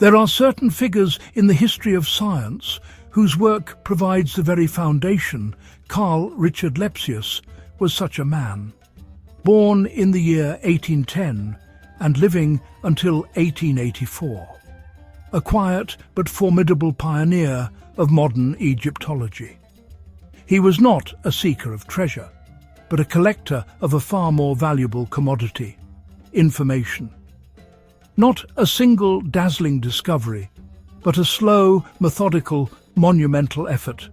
There are certain figures in the history of science whose work provides the very foundation. Karl Richard Lepsius was such a man. Born in the year 1810 and living until 1884. A quiet but formidable pioneer of modern Egyptology. He was not a seeker of treasure, but a collector of a far more valuable commodity, information. Not a single dazzling discovery, but a slow, methodical, monumental effort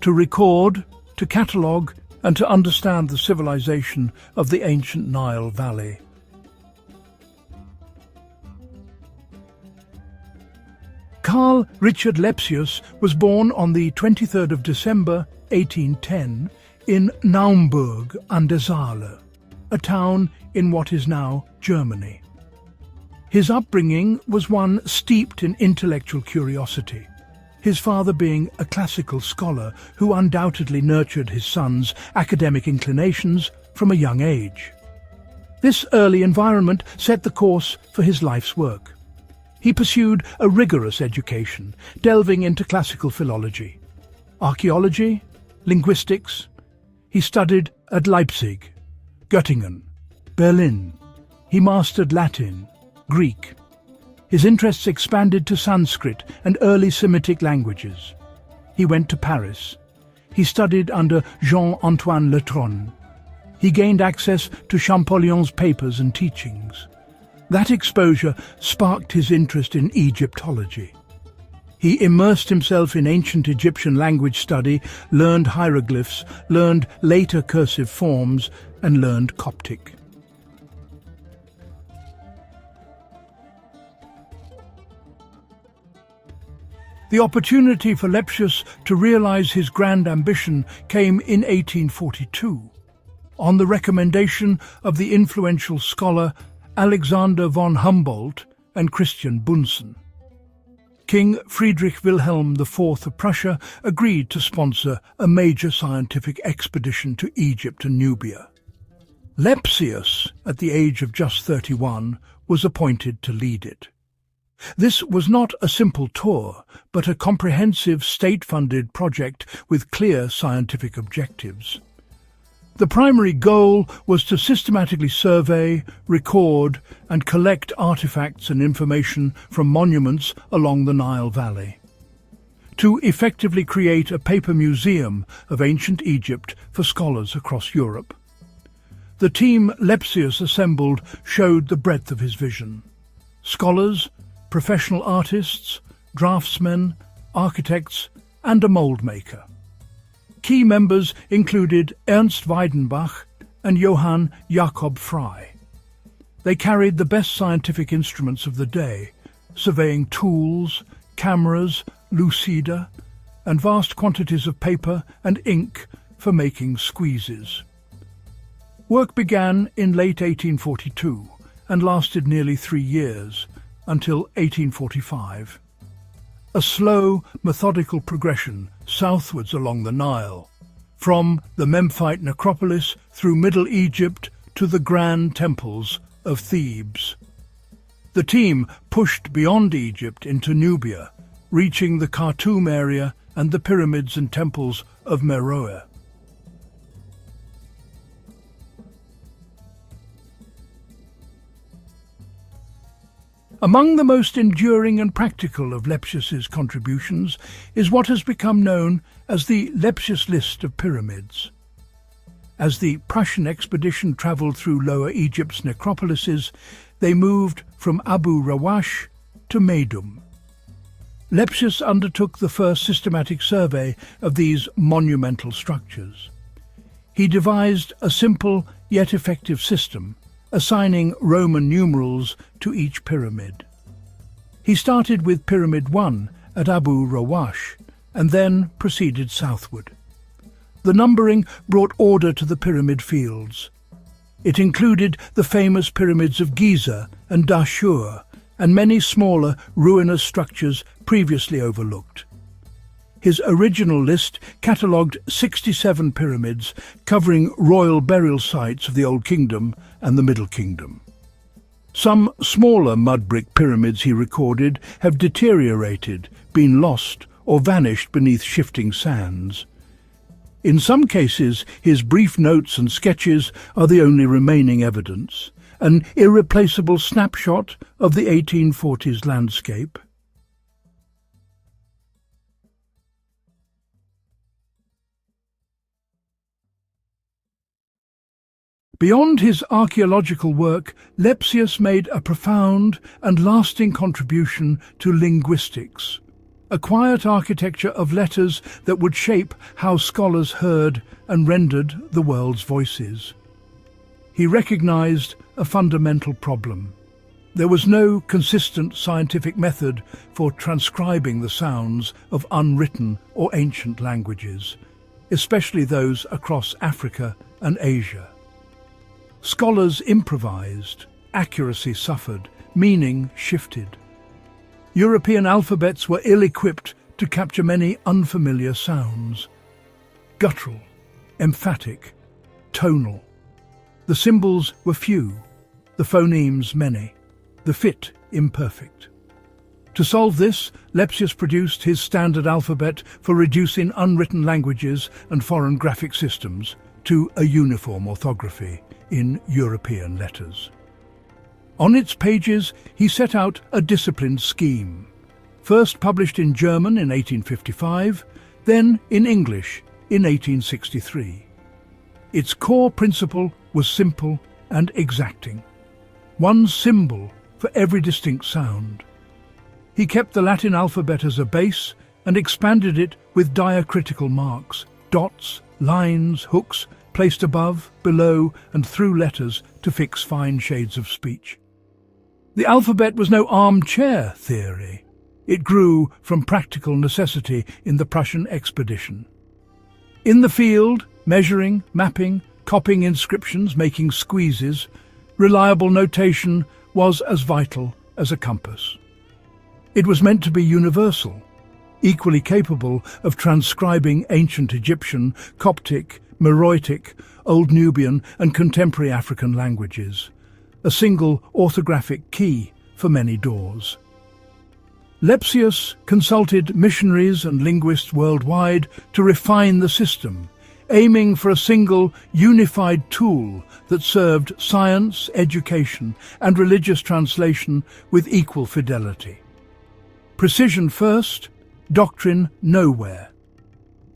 to record, to catalogue, and to understand the civilization of the ancient Nile Valley. Karl Richard Lepsius was born on the 23rd of December 1810 in Naumburg an der Saale, a town in what is now Germany. His upbringing was one steeped in intellectual curiosity, his father being a classical scholar who undoubtedly nurtured his son's academic inclinations from a young age. This early environment set the course for his life's work. He pursued a rigorous education, delving into classical philology, archaeology, linguistics. He studied at Leipzig, Göttingen, Berlin. He mastered Latin, Greek. His interests expanded to Sanskrit and early Semitic languages. He went to Paris. He studied under Jean-Antoine Letronne. He gained access to Champollion's papers and teachings. That exposure sparked his interest in Egyptology. He immersed himself in ancient Egyptian language study, learned hieroglyphs, learned later cursive forms, and learned Coptic. The opportunity for Lepsius to realize his grand ambition came in 1842, on the recommendation of the influential scholar Alexander von Humboldt and Christian Bunsen. King Friedrich Wilhelm IV of Prussia agreed to sponsor a major scientific expedition to Egypt and Nubia. Lepsius, at the age of just 31, was appointed to lead it. This was not a simple tour, but a comprehensive state-funded project with clear scientific objectives. The primary goal was to systematically survey, record, and collect artifacts and information from monuments along the Nile Valley. To effectively create a paper museum of ancient Egypt for scholars across Europe. The team Lepsius assembled showed the breadth of his vision. Scholars, professional artists, draftsmen, architects, and a mould maker. Key members included Ernst Weidenbach and Johann Jakob Frey. They carried the best scientific instruments of the day, surveying tools, cameras, lucida, and vast quantities of paper and ink for making squeezes. Work began in late 1842 and lasted nearly 3 years, until 1845. A slow, methodical progression southwards along the Nile, from the Memphite necropolis through Middle Egypt to the grand temples of Thebes. The team pushed beyond Egypt into Nubia, reaching the Khartoum area and the pyramids and temples of Meroe. Among the most enduring and practical of Lepsius's contributions is what has become known as the Lepsius list of pyramids. As the Prussian expedition travelled through Lower Egypt's necropolises, they moved from Abu Rawash to Meidum. Lepsius undertook the first systematic survey of these monumental structures. He devised a simple yet effective system, assigning Roman numerals to each pyramid. He started with Pyramid 1 at Abu Rawash and then proceeded southward. The numbering brought order to the pyramid fields. It included the famous pyramids of Giza and Dashur and many smaller ruinous structures previously overlooked. His original list catalogued 67 pyramids covering royal burial sites of the Old Kingdom and the Middle Kingdom. Some smaller mud brick pyramids he recorded have deteriorated, been lost, or vanished beneath shifting sands. In some cases, his brief notes and sketches are the only remaining evidence, an irreplaceable snapshot of the 1840s landscape. Beyond his archaeological work, Lepsius made a profound and lasting contribution to linguistics, a quiet architecture of letters that would shape how scholars heard and rendered the world's voices. He recognized a fundamental problem. There was no consistent scientific method for transcribing the sounds of unwritten or ancient languages, especially those across Africa and Asia. Scholars improvised, accuracy suffered, meaning shifted. European alphabets were ill-equipped to capture many unfamiliar sounds. Guttural, emphatic, tonal. The symbols were few, the phonemes many, the fit imperfect. To solve this, Lepsius produced his standard alphabet for reducing unwritten languages and foreign graphic systems to a uniform orthography in European letters. On its pages, he set out a disciplined scheme, first published in German in 1855, then in English in 1863. Its core principle was simple and exacting. One symbol for every distinct sound. He kept the Latin alphabet as a base and expanded it with diacritical marks, dots, lines, hooks, placed above, below, and through letters to fix fine shades of speech. The alphabet was no armchair theory. It grew from practical necessity in the Prussian expedition. In the field, measuring, mapping, copying inscriptions, making squeezes, reliable notation was as vital as a compass. It was meant to be universal, equally capable of transcribing ancient Egyptian, Coptic, Meroitic, Old Nubian and contemporary African languages, a single orthographic key for many doors. Lepsius consulted missionaries and linguists worldwide to refine the system, aiming for a single, unified tool that served science, education and religious translation with equal fidelity. Precision first, doctrine nowhere.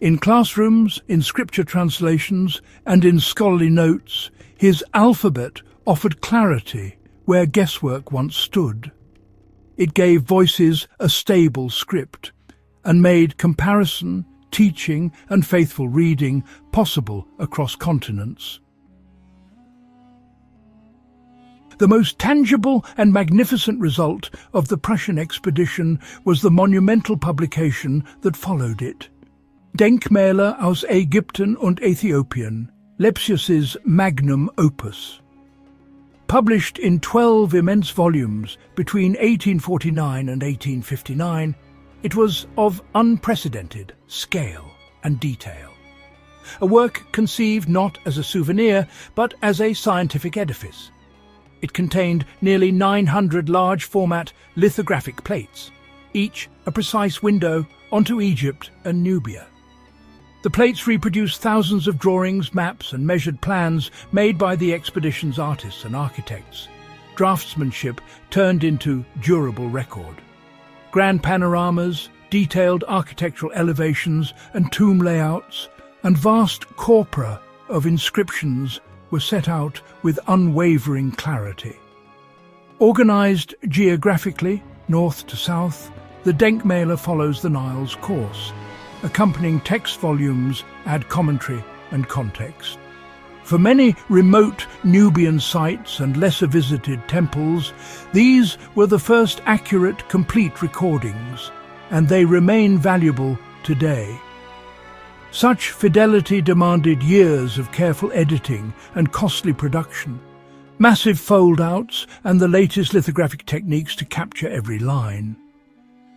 In classrooms, in scripture translations, and in scholarly notes, his alphabet offered clarity where guesswork once stood. It gave voices a stable script and made comparison, teaching, and faithful reading possible across continents. The most tangible and magnificent result of the Prussian expedition was the monumental publication that followed it. Denkmäler aus Aegypten und Äthiopien, Lepsius's magnum opus. Published in 12 immense volumes between 1849 and 1859, it was of unprecedented scale and detail. A work conceived not as a souvenir, but as a scientific edifice. It contained nearly 900 large-format lithographic plates, each a precise window onto Egypt and Nubia. The plates reproduce thousands of drawings, maps and measured plans made by the expedition's artists and architects. Draftsmanship turned into durable record. Grand panoramas, detailed architectural elevations and tomb layouts, and vast corpora of inscriptions were set out with unwavering clarity. Organized geographically, north to south, the Denkmäler follows the Nile's course. Accompanying text volumes add commentary and context. For many remote Nubian sites and lesser visited temples, these were the first accurate, complete recordings, and they remain valuable today. Such fidelity demanded years of careful editing and costly production, massive fold-outs and the latest lithographic techniques to capture every line.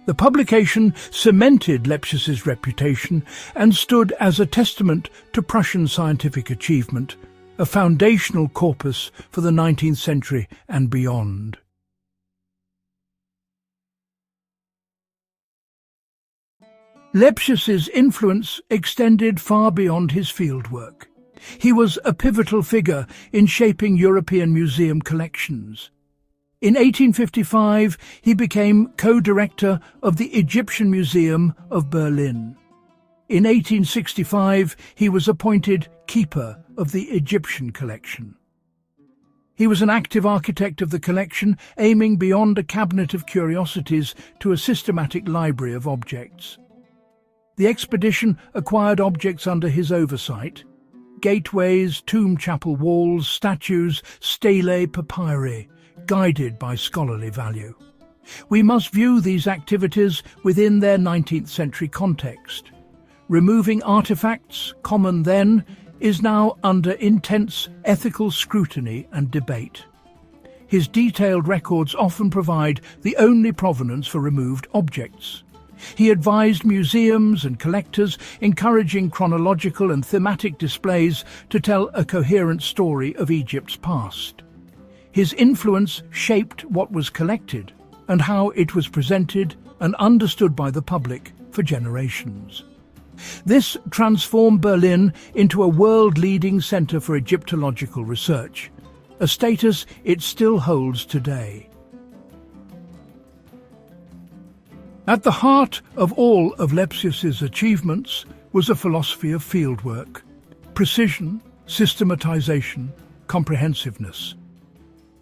The publication cemented Lepsius's reputation and stood as a testament to Prussian scientific achievement, a foundational corpus for the 19th century and beyond. Lepsius's influence extended far beyond his fieldwork. He was a pivotal figure in shaping European museum collections. In 1855, he became co-director of the Egyptian Museum of Berlin. In 1865, he was appointed keeper of the Egyptian collection. He was an active architect of the collection, aiming beyond a cabinet of curiosities to a systematic library of objects. The expedition acquired objects under his oversight: gateways, tomb chapel walls, statues, stelae, papyri, guided by scholarly value. We must view these activities within their 19th century context. Removing artifacts, common then, is now under intense ethical scrutiny and debate. His detailed records often provide the only provenance for removed objects. He advised museums and collectors, encouraging chronological and thematic displays to tell a coherent story of Egypt's past. His influence shaped what was collected and how it was presented and understood by the public for generations. This transformed Berlin into a world-leading centre for Egyptological research, a status it still holds today. At the heart of all of Lepsius's achievements was a philosophy of fieldwork: precision, systematization, comprehensiveness.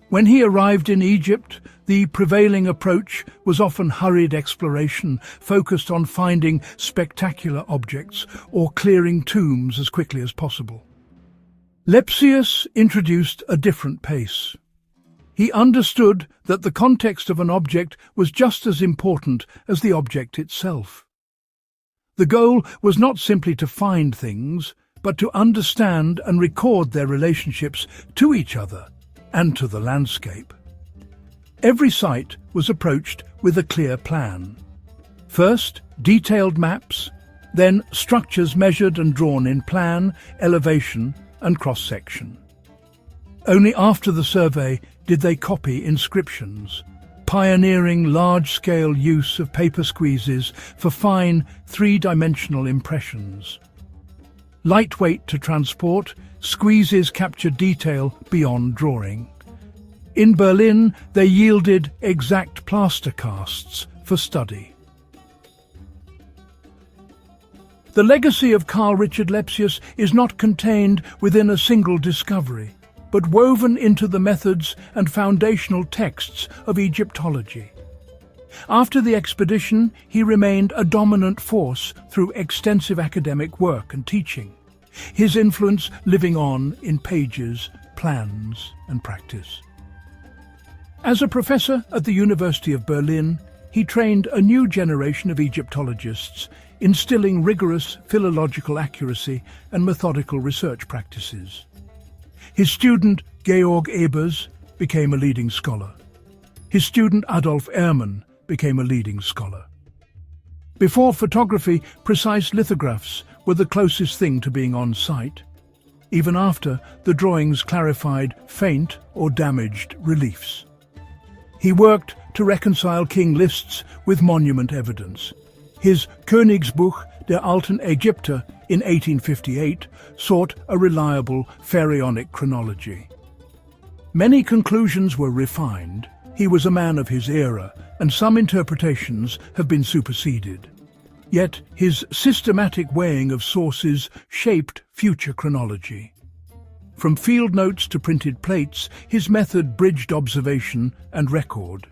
When he arrived in Egypt, the prevailing approach was often hurried exploration, focused on finding spectacular objects or clearing tombs as quickly as possible. Lepsius introduced a different pace. He understood that the context of an object was just as important as the object itself. The goal was not simply to find things, but to understand and record their relationships to each other and to the landscape. Every site was approached with a clear plan. First, detailed maps, then structures measured and drawn in plan, elevation, and cross-section. Only after the survey did they copy inscriptions, pioneering large-scale use of paper squeezes for fine, three-dimensional impressions. Lightweight to transport, squeezes captured detail beyond drawing. In Berlin, they yielded exact plaster casts for study. The legacy of Karl Richard Lepsius is not contained within a single discovery, but woven into the methods and foundational texts of Egyptology. After the expedition, he remained a dominant force through extensive academic work and teaching, his influence living on in pages, plans, and practice. As a professor at the University of Berlin, he trained a new generation of Egyptologists, instilling rigorous philological accuracy and methodical research practices. His student, Georg Ebers, became a leading scholar. His student, Adolf Ehrmann, became a leading scholar. Before photography, precise lithographs were the closest thing to being on site. Even after, the drawings clarified faint or damaged reliefs. He worked to reconcile king lists with monument evidence. His Königsbuch der alten Ägypter in 1858 sought a reliable pharaonic chronology. Many conclusions were refined. He was a man of his era, and some interpretations have been superseded. Yet his systematic weighing of sources shaped future chronology. From field notes to printed plates, his method bridged observation and record.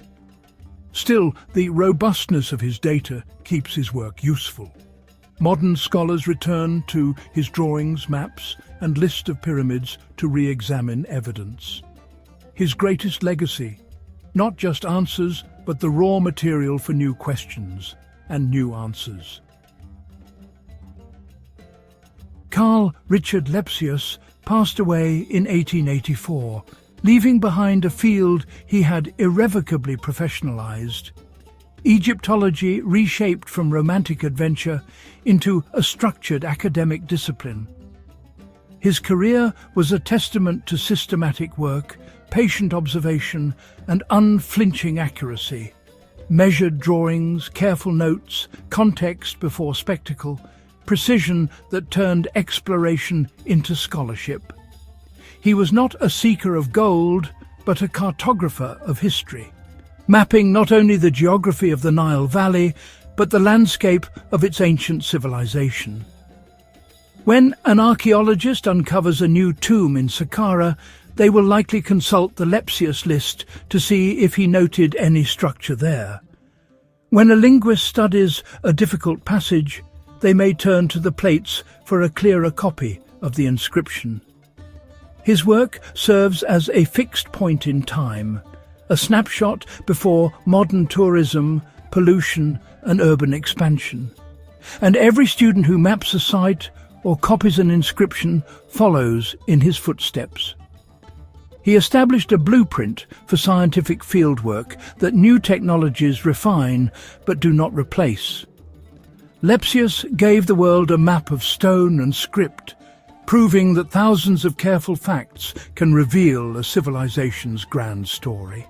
Still, the robustness of his data keeps his work useful. Modern scholars return to his drawings, maps, and list of pyramids to re-examine evidence. His greatest legacy, not just answers, but the raw material for new questions and new answers. Karl Richard Lepsius passed away in 1884, leaving behind a field he had irrevocably professionalized. Egyptology reshaped from romantic adventure into a structured academic discipline. His career was a testament to systematic work, patient observation, and unflinching accuracy. Measured drawings, careful notes, context before spectacle, precision that turned exploration into scholarship. He was not a seeker of gold, but a cartographer of history, mapping not only the geography of the Nile Valley, but the landscape of its ancient civilization. When an archaeologist uncovers a new tomb in Saqqara, they will likely consult the Lepsius list to see if he noted any structure there. When a linguist studies a difficult passage, they may turn to the plates for a clearer copy of the inscription. His work serves as a fixed point in time, a snapshot before modern tourism, pollution, and urban expansion. And every student who maps a site or copies an inscription follows in his footsteps. He established a blueprint for scientific fieldwork that new technologies refine but do not replace. Lepsius gave the world a map of stone and script, proving that thousands of careful facts can reveal a civilization's grand story.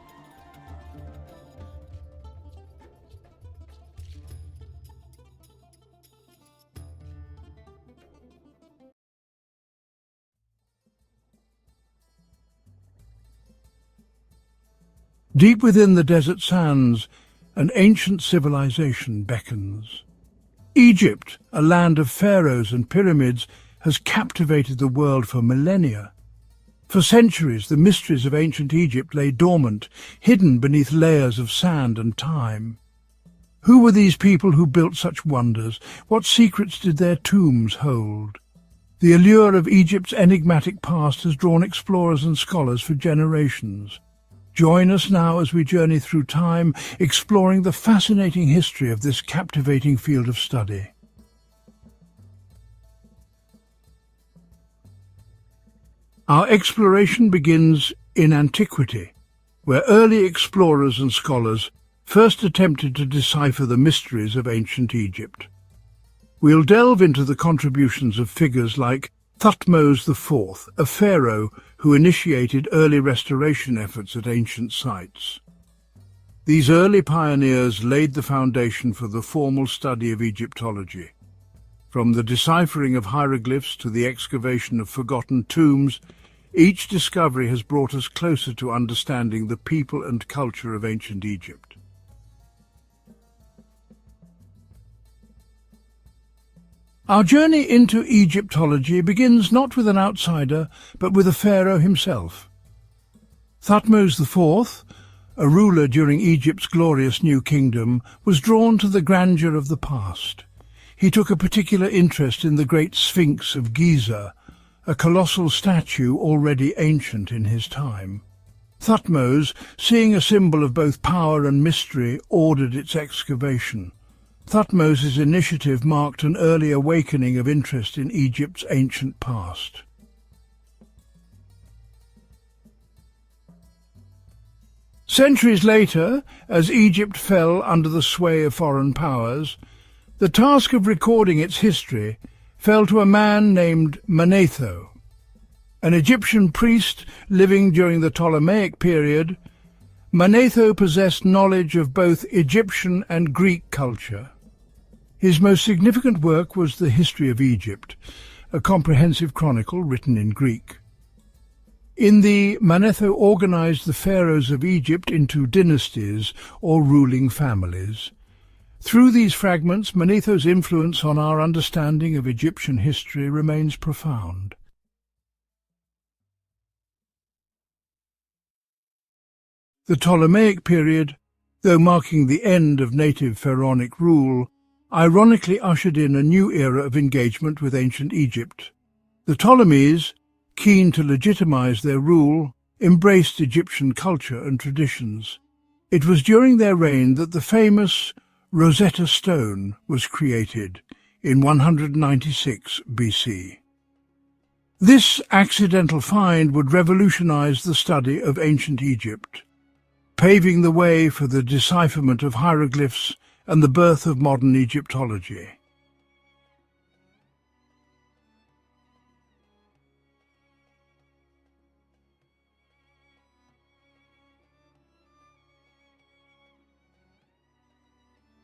Deep within the desert sands, an ancient civilization beckons. Egypt, a land of pharaohs and pyramids, has captivated the world for millennia. For centuries, the mysteries of ancient Egypt lay dormant, hidden beneath layers of sand and time. Who were these people who built such wonders? What secrets did their tombs hold? The allure of Egypt's enigmatic past has drawn explorers and scholars for generations. Join us now as we journey through time, exploring the fascinating history of this captivating field of study. Our exploration begins in antiquity, where early explorers and scholars first attempted to decipher the mysteries of ancient Egypt. We'll delve into the contributions of figures like Thutmose IV, a pharaoh who initiated early restoration efforts at ancient sites. These early pioneers laid the foundation for the formal study of Egyptology. From the deciphering of hieroglyphs to the excavation of forgotten tombs, each discovery has brought us closer to understanding the people and culture of ancient Egypt. Our journey into Egyptology begins not with an outsider, but with a pharaoh himself. Thutmose IV, a ruler during Egypt's glorious New Kingdom, was drawn to the grandeur of the past. He took a particular interest in the great Sphinx of Giza, a colossal statue already ancient in his time. Thutmose, seeing a symbol of both power and mystery, ordered its excavation. Thutmose's initiative marked an early awakening of interest in Egypt's ancient past. Centuries later, as Egypt fell under the sway of foreign powers, the task of recording its history fell to a man named Manetho. An Egyptian priest living during the Ptolemaic period, Manetho possessed knowledge of both Egyptian and Greek culture. His most significant work was the History of Egypt, a comprehensive chronicle written in Greek. In the Manetho organized the pharaohs of Egypt into dynasties or ruling families. Through these fragments, Manetho's influence on our understanding of Egyptian history remains profound. The Ptolemaic period, though marking the end of native pharaonic rule, ironically ushered in a new era of engagement with ancient Egypt. The Ptolemies, keen to legitimize their rule, embraced Egyptian culture and traditions. It was during their reign that the famous Rosetta Stone was created in 196 BC. This accidental find would revolutionize the study of ancient Egypt, paving the way for the decipherment of hieroglyphs and the birth of modern Egyptology.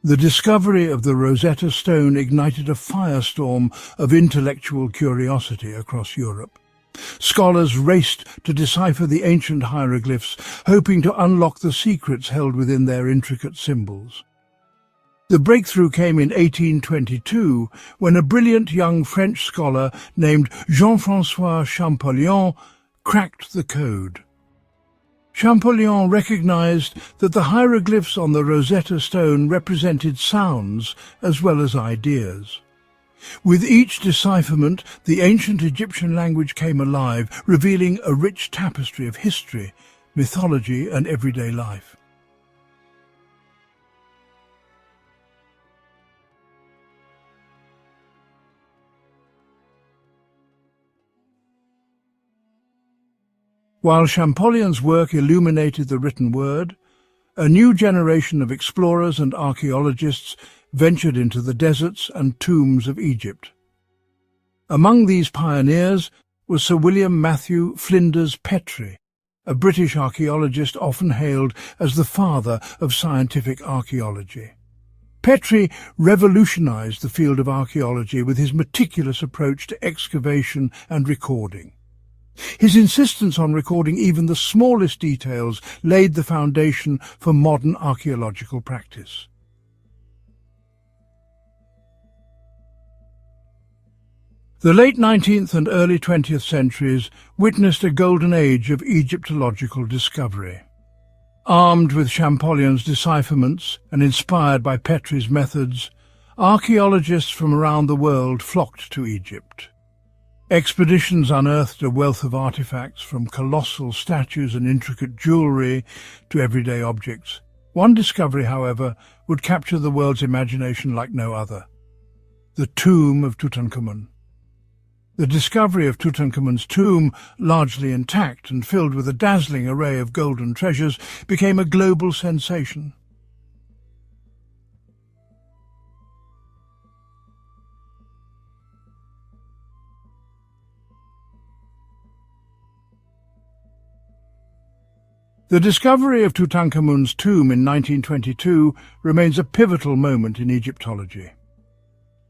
The discovery of the Rosetta Stone ignited a firestorm of intellectual curiosity across Europe. Scholars raced to decipher the ancient hieroglyphs, hoping to unlock the secrets held within their intricate symbols. The breakthrough came in 1822, when a brilliant young French scholar named Jean-François Champollion cracked the code. Champollion recognized that the hieroglyphs on the Rosetta Stone represented sounds as well as ideas. With each decipherment, the ancient Egyptian language came alive, revealing a rich tapestry of history, mythology, and everyday life. While Champollion's work illuminated the written word, a new generation of explorers and archaeologists ventured into the deserts and tombs of Egypt. Among these pioneers was Sir William Matthew Flinders Petrie, a British archaeologist often hailed as the father of scientific archaeology. Petrie revolutionized the field of archaeology with his meticulous approach to excavation and recording. His insistence on recording even the smallest details laid the foundation for modern archaeological practice. The late 19th and early 20th centuries witnessed a golden age of Egyptological discovery. Armed with Champollion's decipherments and inspired by Petrie's methods, archaeologists from around the world flocked to Egypt. Expeditions unearthed a wealth of artifacts, from colossal statues and intricate jewellery to everyday objects. One discovery, however, would capture the world's imagination like no other: the tomb of Tutankhamun. The discovery of Tutankhamun's tomb, largely intact and filled with a dazzling array of golden treasures, became a global sensation. The discovery of Tutankhamun's tomb in 1922 remains a pivotal moment in Egyptology.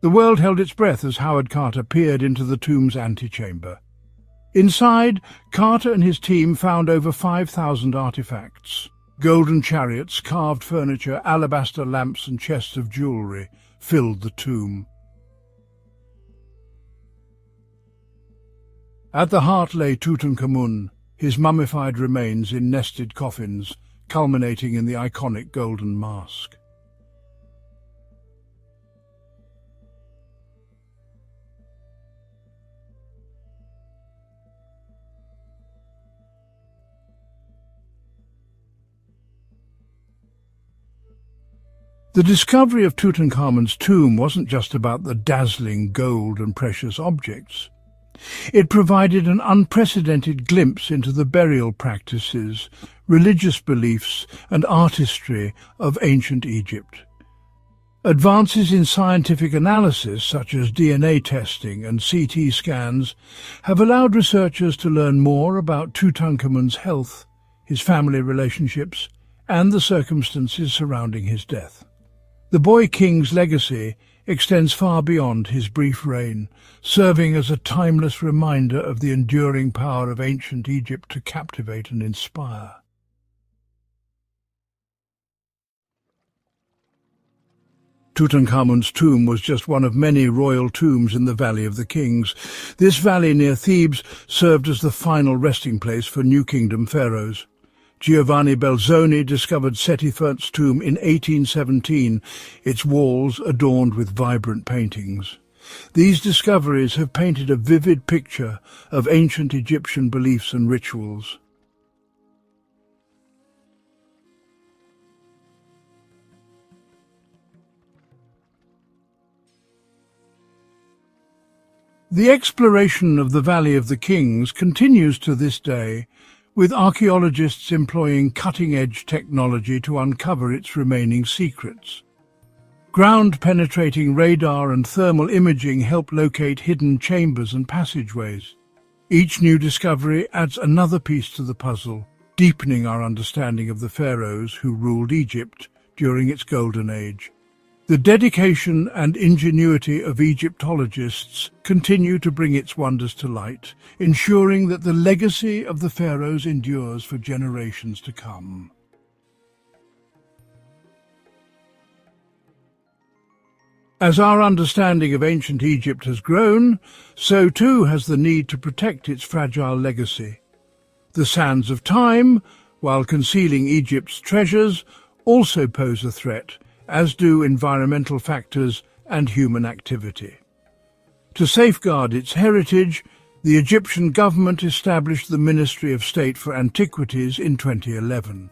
The world held its breath as Howard Carter peered into the tomb's antechamber. Inside, Carter and his team found over 5,000 artifacts. Golden chariots, carved furniture, alabaster lamps and chests of jewellery filled the tomb. At the heart lay Tutankhamun, his mummified remains in nested coffins, culminating in the iconic golden mask. The discovery of Tutankhamun's tomb wasn't just about the dazzling gold and precious objects. It provided an unprecedented glimpse into the burial practices, religious beliefs, and artistry of ancient Egypt. Advances in scientific analysis, such as DNA testing and CT scans, have allowed researchers to learn more about Tutankhamun's health, his family relationships, and the circumstances surrounding his death. The boy king's legacy extends far beyond his brief reign, serving as a timeless reminder of the enduring power of ancient Egypt to captivate and inspire. Tutankhamun's tomb was just one of many royal tombs in the Valley of the Kings. This valley near Thebes served as the final resting place for New Kingdom pharaohs. Giovanni Belzoni discovered Seti's tomb in 1817, its walls adorned with vibrant paintings. These discoveries have painted a vivid picture of ancient Egyptian beliefs and rituals. The exploration of the Valley of the Kings continues to this day, with archaeologists employing cutting-edge technology to uncover its remaining secrets. Ground-penetrating radar and thermal imaging help locate hidden chambers and passageways. Each new discovery adds another piece to the puzzle, deepening our understanding of the pharaohs who ruled Egypt during its golden age. The dedication and ingenuity of Egyptologists continue to bring its wonders to light, ensuring that the legacy of the pharaohs endures for generations to come. As our understanding of ancient Egypt has grown, so too has the need to protect its fragile legacy. The sands of time, while concealing Egypt's treasures, also pose a threat, as do environmental factors and human activity. To safeguard its heritage, the Egyptian government established the Ministry of State for Antiquities in 2011.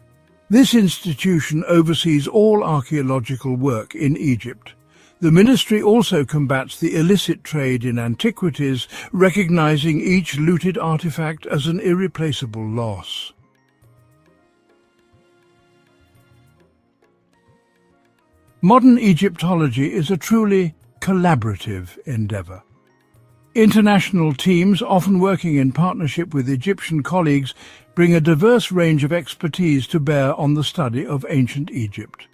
This institution oversees all archaeological work in Egypt. The ministry also combats the illicit trade in antiquities, recognizing each looted artifact as an irreplaceable loss. Modern Egyptology is a truly collaborative endeavor. International teams, often working in partnership with Egyptian colleagues, bring a diverse range of expertise to bear on the study of ancient Egypt.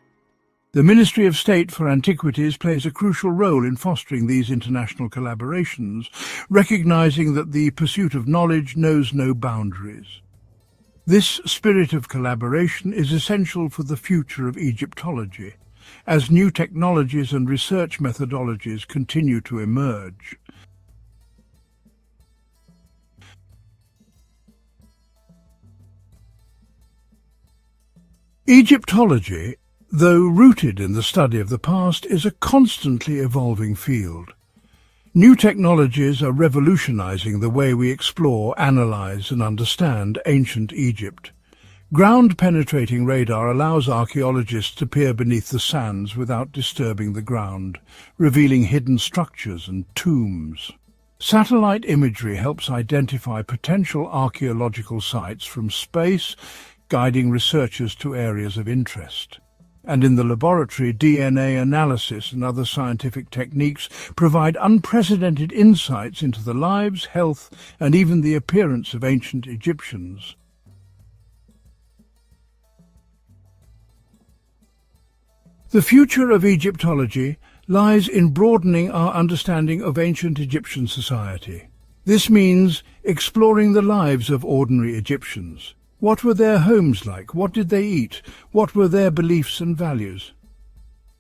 The Ministry of State for Antiquities plays a crucial role in fostering these international collaborations, recognizing that the pursuit of knowledge knows no boundaries. This spirit of collaboration is essential for the future of Egyptology, as new technologies and research methodologies continue to emerge. Egyptology, though rooted in the study of the past, is a constantly evolving field. New technologies are revolutionizing the way we explore, analyze, and understand ancient Egypt. Ground-penetrating radar allows archaeologists to peer beneath the sands without disturbing the ground, revealing hidden structures and tombs. Satellite imagery helps identify potential archaeological sites from space, guiding researchers to areas of interest. And in the laboratory, DNA analysis and other scientific techniques provide unprecedented insights into the lives, health, and even the appearance of ancient Egyptians. The future of Egyptology lies in broadening our understanding of ancient Egyptian society. This means exploring the lives of ordinary Egyptians. What were their homes like? What did they eat? What were their beliefs and values?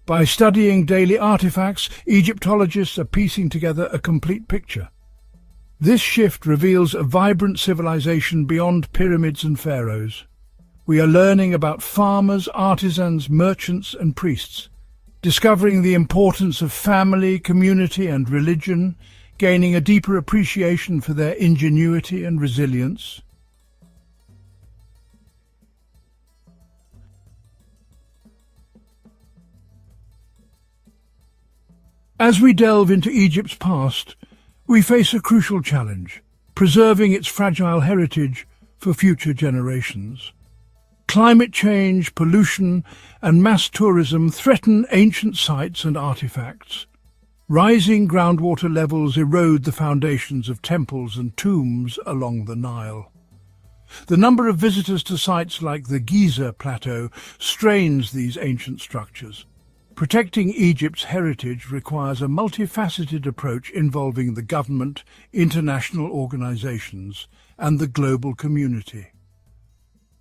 By studying daily artifacts, Egyptologists are piecing together a complete picture. This shift reveals a vibrant civilization beyond pyramids and pharaohs. We are learning about farmers, artisans, merchants, and priests, discovering the importance of family, community, and religion, gaining a deeper appreciation for their ingenuity and resilience. As we delve into Egypt's past, we face a crucial challenge: preserving its fragile heritage for future generations. Climate change, pollution, and mass tourism threaten ancient sites and artifacts. Rising groundwater levels erode the foundations of temples and tombs along the Nile. The number of visitors to sites like the Giza Plateau strains these ancient structures. Protecting Egypt's heritage requires a multifaceted approach involving the government, international organizations, and the global community.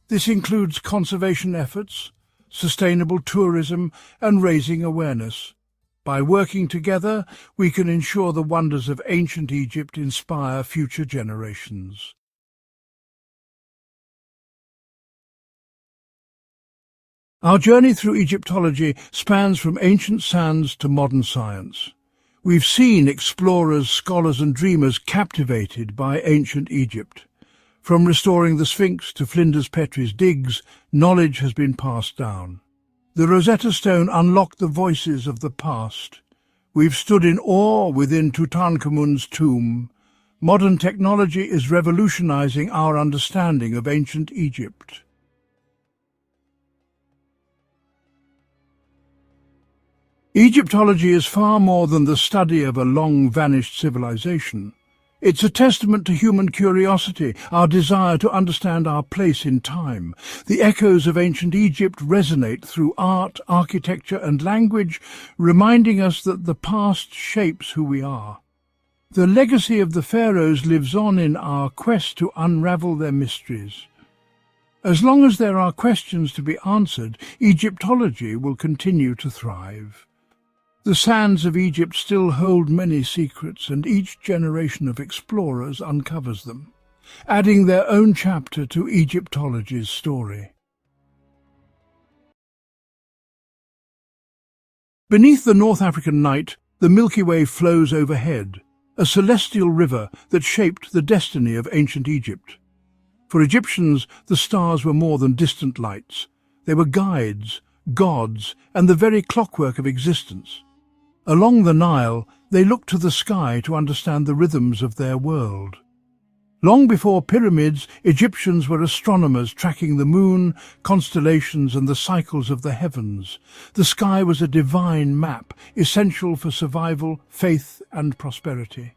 This includes conservation efforts, sustainable tourism, and raising awareness. By working together, we can ensure the wonders of ancient Egypt inspire future generations. Our journey through Egyptology spans from ancient sands to modern science. We've seen explorers, scholars, and dreamers captivated by ancient Egypt. From restoring the Sphinx to Flinders Petrie's digs, knowledge has been passed down. The Rosetta Stone unlocked the voices of the past. We've stood in awe within Tutankhamun's tomb. Modern technology is revolutionizing our understanding of ancient Egypt. Egyptology is far more than the study of a long-vanished civilization. It's a testament to human curiosity, our desire to understand our place in time. The echoes of ancient Egypt resonate through art, architecture and language, reminding us that the past shapes who we are. The legacy of the pharaohs lives on in our quest to unravel their mysteries. As long as there are questions to be answered, Egyptology will continue to thrive. The sands of Egypt still hold many secrets, and each generation of explorers uncovers them, adding their own chapter to Egyptology's story. Beneath the North African night, the Milky Way flows overhead, a celestial river that shaped the destiny of ancient Egypt. For Egyptians, the stars were more than distant lights. They were guides, gods, and the very clockwork of existence. Along the Nile, they looked to the sky to understand the rhythms of their world. Long before pyramids, Egyptians were astronomers tracking the moon, constellations and the cycles of the heavens. The sky was a divine map, essential for survival, faith and prosperity.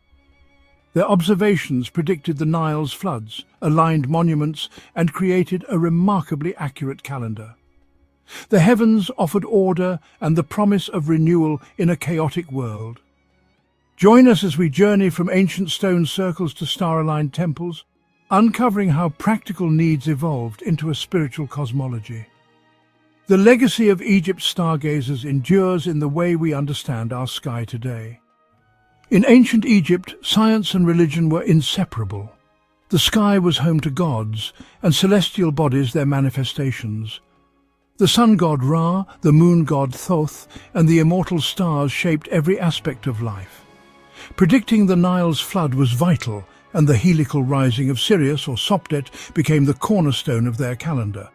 Their observations predicted the Nile's floods, aligned monuments and created a remarkably accurate calendar. The heavens offered order and the promise of renewal in a chaotic world. Join us as we journey from ancient stone circles to star-aligned temples, uncovering how practical needs evolved into a spiritual cosmology. The legacy of Egypt's stargazers endures in the way we understand our sky today. In ancient Egypt, science and religion were inseparable. The sky was home to gods, and celestial bodies their manifestations. The sun god Ra, the moon god Thoth, and the immortal stars shaped every aspect of life. Predicting the Nile's flood was vital, and the heliacal rising of Sirius or Sopdet became the cornerstone of their calendar.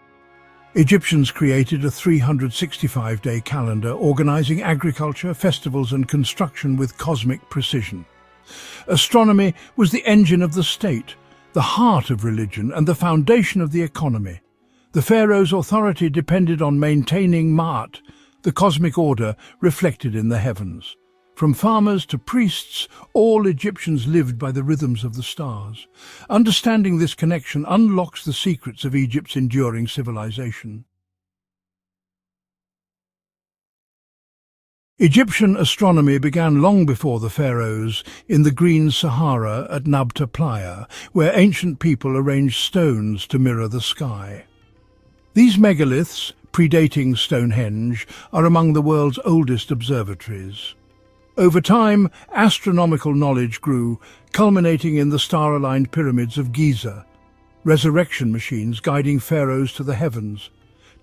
Egyptians created a 365-day calendar, organizing agriculture, festivals and construction with cosmic precision. Astronomy was the engine of the state, the heart of religion and the foundation of the economy. The pharaoh's authority depended on maintaining Ma'at, the cosmic order reflected in the heavens. From farmers to priests, all Egyptians lived by the rhythms of the stars. Understanding this connection unlocks the secrets of Egypt's enduring civilization. Egyptian astronomy began long before the pharaohs in the Green Sahara at Nabta Playa, where ancient people arranged stones to mirror the sky. These megaliths, predating Stonehenge, are among the world's oldest observatories. Over time, astronomical knowledge grew, culminating in the star-aligned pyramids of Giza, resurrection machines guiding pharaohs to the heavens.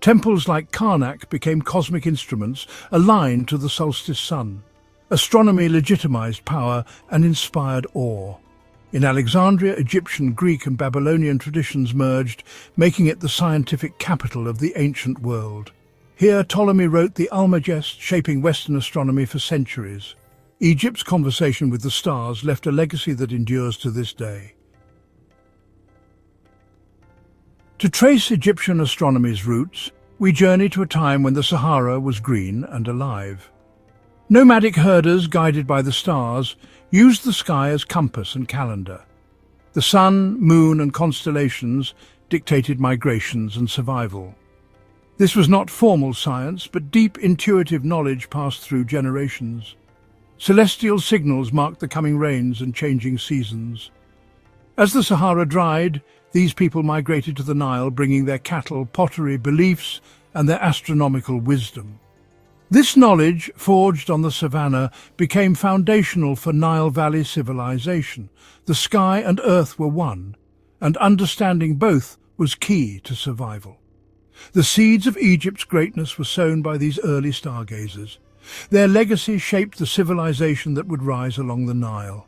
Temples like Karnak became cosmic instruments aligned to the solstice sun. Astronomy legitimized power and inspired awe. In Alexandria, Egyptian, Greek and Babylonian traditions merged, making it the scientific capital of the ancient world. Here, Ptolemy wrote the Almagest, shaping Western astronomy for centuries. Egypt's conversation with the stars left a legacy that endures to this day. To trace Egyptian astronomy's roots, we journey to a time when the Sahara was green and alive. Nomadic herders, guided by the stars, used the sky as compass and calendar. The sun, moon and constellations dictated migrations and survival. This was not formal science, but deep intuitive knowledge passed through generations. Celestial signals marked the coming rains and changing seasons. As the Sahara dried, these people migrated to the Nile, bringing their cattle, pottery, beliefs, and their astronomical wisdom. This knowledge, forged on the savannah, became foundational for Nile Valley civilization. The sky and earth were one, and understanding both was key to survival. The seeds of Egypt's greatness were sown by these early stargazers. Their legacy shaped the civilization that would rise along the Nile.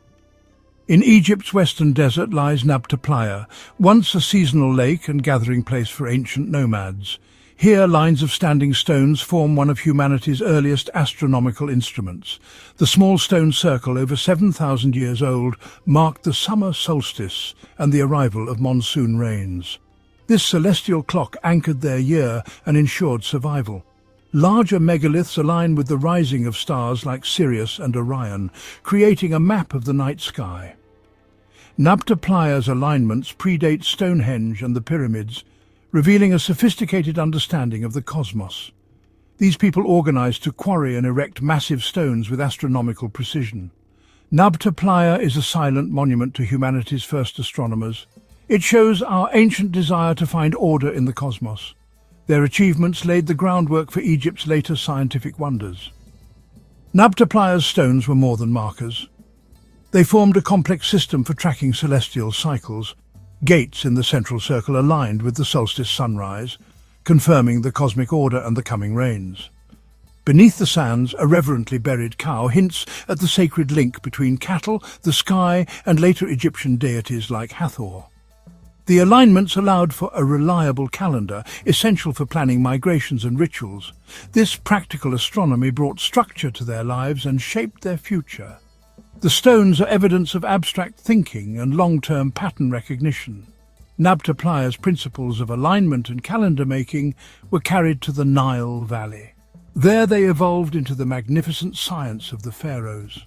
In Egypt's western desert lies Nabta Playa, once a seasonal lake and gathering place for ancient nomads. Here, lines of standing stones form one of humanity's earliest astronomical instruments. The small stone circle, over 7,000 years old, marked the summer solstice and the arrival of monsoon rains. This celestial clock anchored their year and ensured survival. Larger megaliths align with the rising of stars like Sirius and Orion, creating a map of the night sky. Nabta Playa's alignments predate Stonehenge and the pyramids, revealing a sophisticated understanding of the cosmos. These people organized to quarry and erect massive stones with astronomical precision. Nabta Playa is a silent monument to humanity's first astronomers. It shows our ancient desire to find order in the cosmos. Their achievements laid the groundwork for Egypt's later scientific wonders. Nabta Playa's stones were more than markers. They formed a complex system for tracking celestial cycles. Gates in the central circle aligned with the solstice sunrise, confirming the cosmic order and the coming rains. Beneath the sands, a reverently buried cow hints at the sacred link between cattle, the sky, and later Egyptian deities like Hathor. The alignments allowed for a reliable calendar, essential for planning migrations and rituals. This practical astronomy brought structure to their lives and shaped their future. The stones are evidence of abstract thinking and long-term pattern recognition. Nabta Playa's principles of alignment and calendar making were carried to the Nile Valley. There they evolved into the magnificent science of the Pharaohs.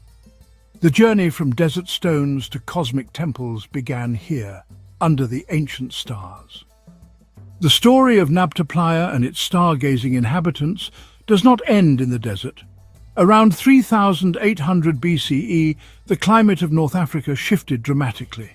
The journey from desert stones to cosmic temples began here, under the ancient stars. The story of Nabta Playa and its stargazing inhabitants does not end in the desert. Around 3,800 BCE, the climate of North Africa shifted dramatically.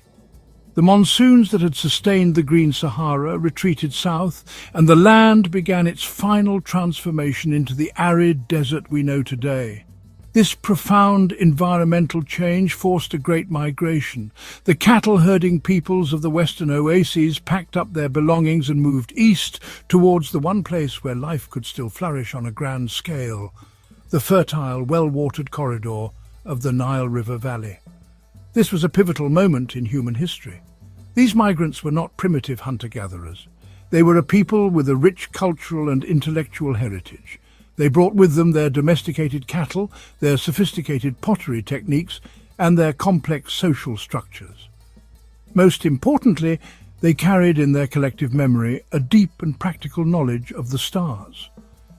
The monsoons that had sustained the Green Sahara retreated south, and the land began its final transformation into the arid desert we know today. This profound environmental change forced a great migration. The cattle-herding peoples of the western oases packed up their belongings and moved east towards the one place where life could still flourish on a grand scale: the fertile, well-watered corridor of the Nile River Valley. This was a pivotal moment in human history. These migrants were not primitive hunter-gatherers. They were a people with a rich cultural and intellectual heritage. They brought with them their domesticated cattle, their sophisticated pottery techniques, and their complex social structures. Most importantly, they carried in their collective memory a deep and practical knowledge of the stars.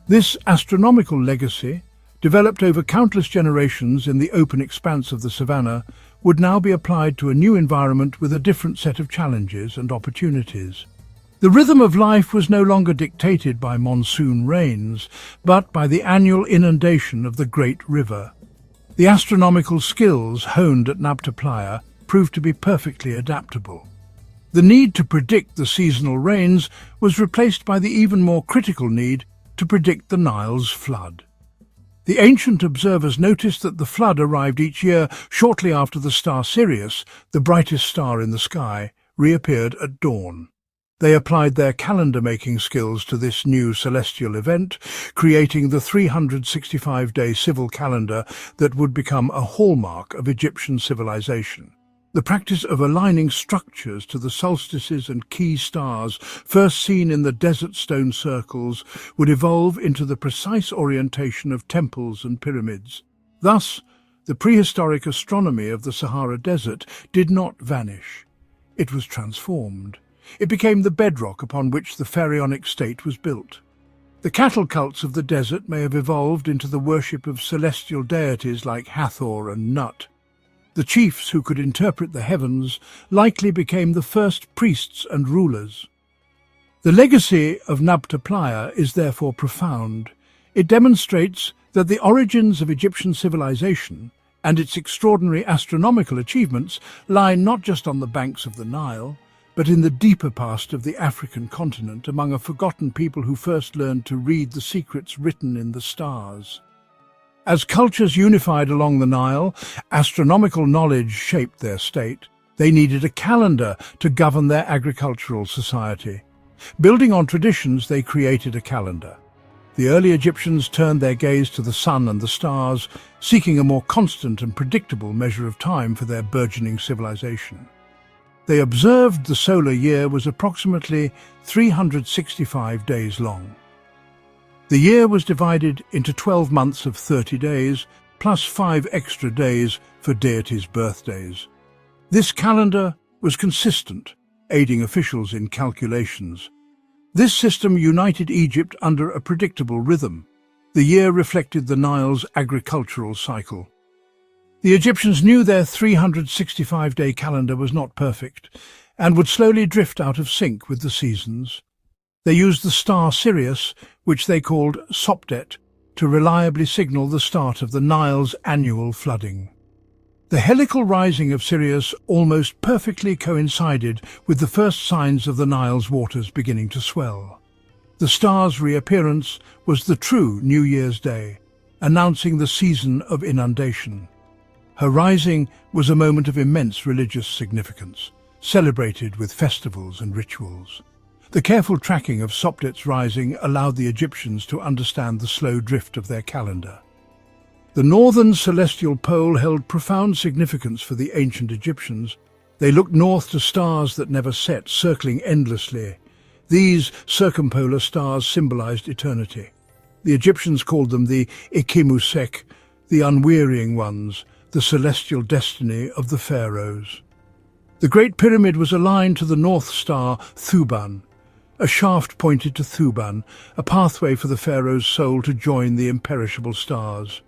This astronomical legacy, developed over countless generations in the open expanse of the savannah, would now be applied to a new environment with a different set of challenges and opportunities. The rhythm of life was no longer dictated by monsoon rains, but by the annual inundation of the great river. The astronomical skills honed at Nabta Playa proved to be perfectly adaptable. The need to predict the seasonal rains was replaced by the even more critical need to predict the Nile's flood. The ancient observers noticed that the flood arrived each year shortly after the star Sirius, the brightest star in the sky, reappeared at dawn. They applied their calendar-making skills to this new celestial event, creating the 365-day civil calendar that would become a hallmark of Egyptian civilization. The practice of aligning structures to the solstices and key stars, first seen in the desert stone circles, would evolve into the precise orientation of temples and pyramids. Thus, the prehistoric astronomy of the Sahara Desert did not vanish. It was transformed. It became the bedrock upon which the pharaonic state was built. The cattle cults of the desert may have evolved into the worship of celestial deities like Hathor and Nut. The chiefs who could interpret the heavens likely became the first priests and rulers. The legacy of Nabta Playa is therefore profound. It demonstrates that the origins of Egyptian civilization and its extraordinary astronomical achievements lie not just on the banks of the Nile, but in the deeper past of the African continent, among a forgotten people who first learned to read the secrets written in the stars. As cultures unified along the Nile, astronomical knowledge shaped their state. They needed a calendar to govern their agricultural society. Building on traditions, they created a calendar. The early Egyptians turned their gaze to the sun and the stars, seeking a more constant and predictable measure of time for their burgeoning civilization. They observed the solar year was approximately 365 days long. The year was divided into 12 months of 30 days, plus 5 extra days for deities' birthdays. This calendar was consistent, aiding officials in calculations. This system united Egypt under a predictable rhythm. The year reflected the Nile's agricultural cycle. The Egyptians knew their 365-day calendar was not perfect and would slowly drift out of sync with the seasons. They used the star Sirius, which they called Sopdet, to reliably signal the start of the Nile's annual flooding. The helical rising of Sirius almost perfectly coincided with the first signs of the Nile's waters beginning to swell. The star's reappearance was the true New Year's Day, announcing the season of inundation. Her rising was a moment of immense religious significance, celebrated with festivals and rituals. The careful tracking of Sopdet's rising allowed the Egyptians to understand the slow drift of their calendar. The northern celestial pole held profound significance for the ancient Egyptians. They looked north to stars that never set, circling endlessly. These circumpolar stars symbolized eternity. The Egyptians called them the Ikimusek, the unwearying ones, the celestial destiny of the Pharaohs. The Great Pyramid was aligned to the North Star Thuban. A shaft pointed to Thuban, a pathway for the Pharaoh's soul to join the imperishable stars.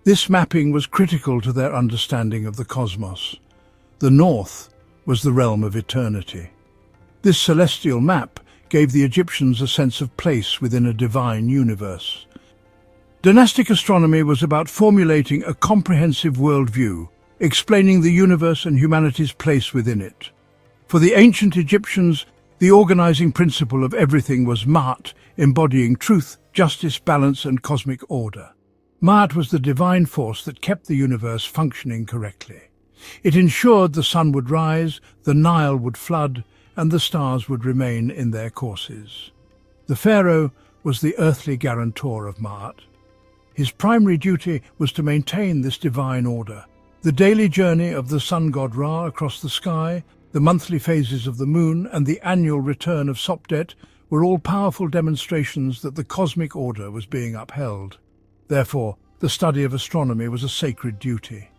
This mapping was critical to their understanding of the cosmos. The North was the realm of eternity. This celestial map gave the Egyptians a sense of place within a divine universe. Dynastic astronomy was about formulating a comprehensive worldview, explaining the universe and humanity's place within it. For the ancient Egyptians, the organizing principle of everything was Ma'at, embodying truth, justice, balance, and cosmic order. Ma'at was the divine force that kept the universe functioning correctly. It ensured the sun would rise, the Nile would flood, and the stars would remain in their courses. The pharaoh was the earthly guarantor of Ma'at. His primary duty was to maintain this divine order. The daily journey of the sun god Ra across the sky, the monthly phases of the moon, and the annual return of Sopdet were all powerful demonstrations that the cosmic order was being upheld. Therefore, the study of astronomy was a sacred duty.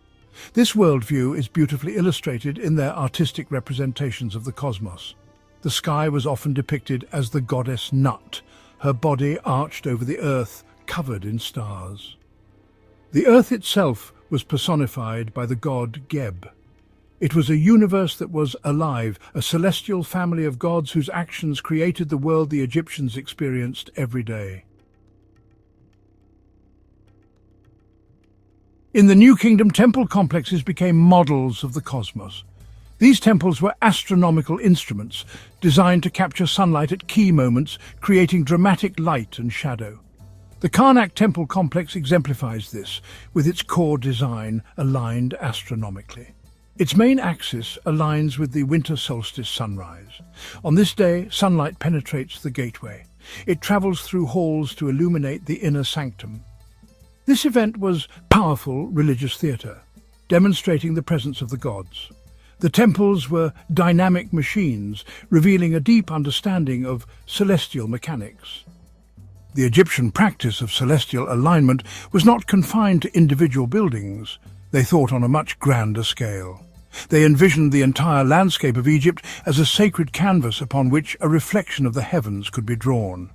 This worldview is beautifully illustrated in their artistic representations of the cosmos. The sky was often depicted as the goddess Nut, her body arched over the earth, covered in stars. The earth itself was personified by the god Geb. It was a universe that was alive, a celestial family of gods whose actions created the world the Egyptians experienced every day. In the New Kingdom, temple complexes became models of the cosmos. These temples were astronomical instruments designed to capture sunlight at key moments, creating dramatic light and shadow. The Karnak Temple complex exemplifies this, with its core design aligned astronomically. Its main axis aligns with the winter solstice sunrise. On this day, sunlight penetrates the gateway. It travels through halls to illuminate the inner sanctum. This event was powerful religious theatre, demonstrating the presence of the gods. The temples were dynamic machines, revealing a deep understanding of celestial mechanics. The Egyptian practice of celestial alignment was not confined to individual buildings. They thought on a much grander scale. They envisioned the entire landscape of Egypt as a sacred canvas upon which a reflection of the heavens could be drawn.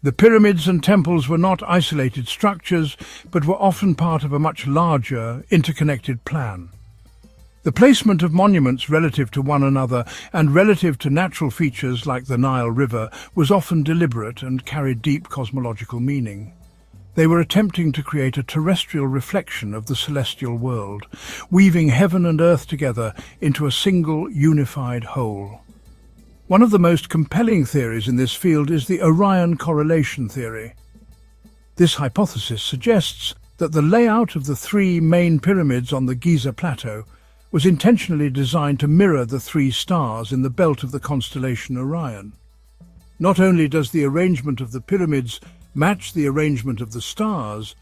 The pyramids and temples were not isolated structures, but were often part of a much larger, interconnected plan. The placement of monuments relative to one another and relative to natural features like the Nile River was often deliberate and carried deep cosmological meaning. They were attempting to create a terrestrial reflection of the celestial world, weaving heaven and earth together into a single, unified whole. One of the most compelling theories in this field is the Orion correlation theory. This hypothesis suggests that the layout of the three main pyramids on the Giza Plateau was intentionally designed to mirror the three stars in the belt of the constellation Orion. Not only does the arrangement of the pyramids match the arrangement of the stars,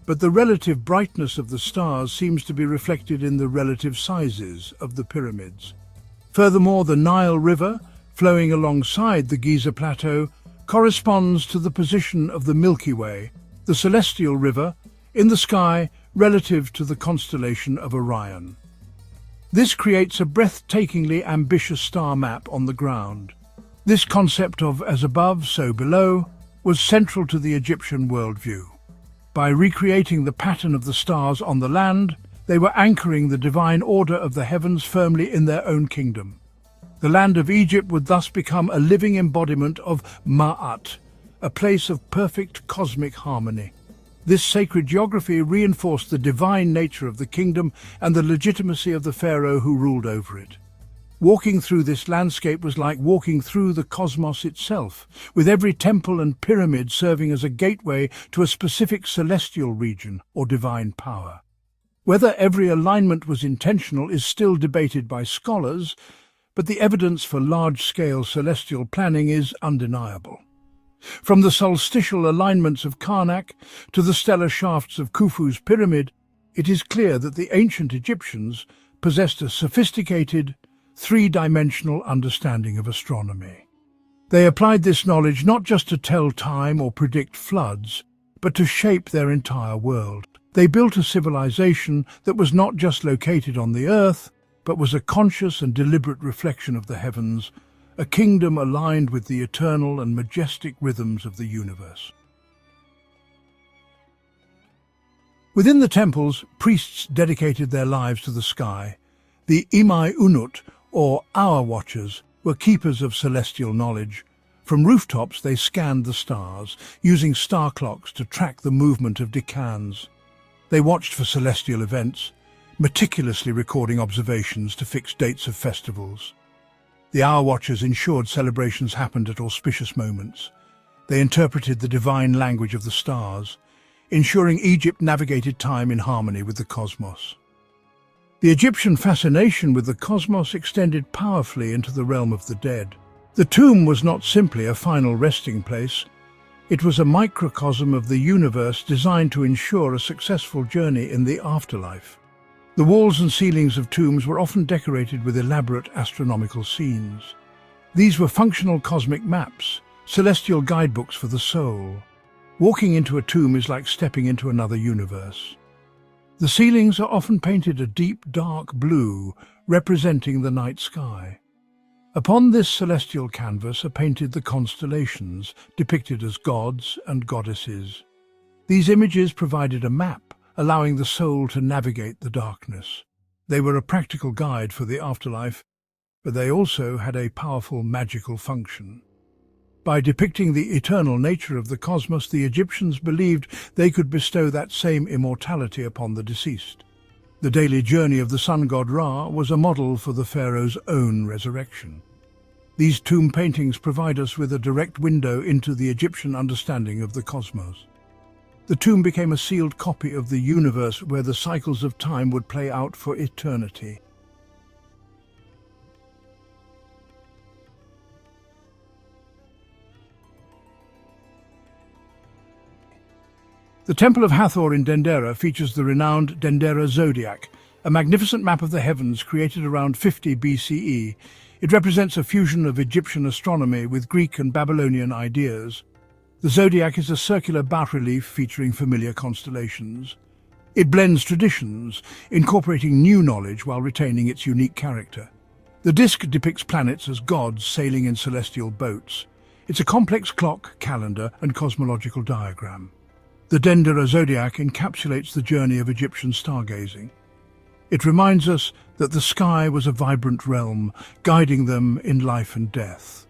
but the relative brightness of the stars seems to be reflected in the relative sizes of the pyramids. Furthermore, the Nile River, flowing alongside the Giza Plateau, corresponds to the position of the Milky Way, the celestial river, in the sky relative to the constellation of Orion. This creates a breathtakingly ambitious star map on the ground. This concept of as above, so below was central to the Egyptian worldview. By recreating the pattern of the stars on the land, They were anchoring the divine order of the heavens firmly in their own kingdom. The land of Egypt would thus become a living embodiment of Ma'at, a place of perfect cosmic harmony. This sacred geography reinforced the divine nature of the kingdom and the legitimacy of the pharaoh who ruled over it. Walking through this landscape was like walking through the cosmos itself, with every temple and pyramid serving as a gateway to a specific celestial region or divine power. Whether every alignment was intentional is still debated by scholars, but the evidence for large-scale celestial planning is undeniable. From the solstitial alignments of Karnak to the stellar shafts of Khufu's pyramid, it is clear that the ancient Egyptians possessed a sophisticated, three-dimensional understanding of astronomy. They applied this knowledge not just to tell time or predict floods, but to shape their entire world. They built a civilization that was not just located on the earth, but was a conscious and deliberate reflection of the heavens, a kingdom aligned with the eternal and majestic rhythms of the universe. Within the temples, priests dedicated their lives to the sky. The Imai Unut, or hour watchers, were keepers of celestial knowledge. From rooftops they scanned the stars, using star clocks to track the movement of decans. They watched for celestial events, meticulously recording observations to fix dates of festivals. The hour watchers ensured celebrations happened at auspicious moments. They interpreted the divine language of the stars, ensuring Egypt navigated time in harmony with the cosmos. The Egyptian fascination with the cosmos extended powerfully into the realm of the dead. The tomb was not simply a final resting place. It was a microcosm of the universe designed to ensure a successful journey in the afterlife. The walls and ceilings of tombs were often decorated with elaborate astronomical scenes. These were functional cosmic maps, celestial guidebooks for the soul. Walking into a tomb is like stepping into another universe. The ceilings are often painted a deep, dark blue, representing the night sky. Upon this celestial canvas are painted the constellations, depicted as gods and goddesses. These images provided a map, allowing the soul to navigate the darkness. They were a practical guide for the afterlife, but they also had a powerful magical function. By depicting the eternal nature of the cosmos, the Egyptians believed they could bestow that same immortality upon the deceased. The daily journey of the sun god Ra was a model for the pharaoh's own resurrection. These tomb paintings provide us with a direct window into the Egyptian understanding of the cosmos. The tomb became a sealed copy of the universe where the cycles of time would play out for eternity. The Temple of Hathor in Dendera features the renowned Dendera Zodiac, a magnificent map of the heavens created around 50 BCE. It represents a fusion of Egyptian astronomy with Greek and Babylonian ideas. The zodiac is a circular bas-relief featuring familiar constellations. It blends traditions, incorporating new knowledge while retaining its unique character. The disc depicts planets as gods sailing in celestial boats. It's a complex clock, calendar, and cosmological diagram. The Dendera zodiac encapsulates the journey of Egyptian stargazing. It reminds us that the sky was a vibrant realm, guiding them in life and death.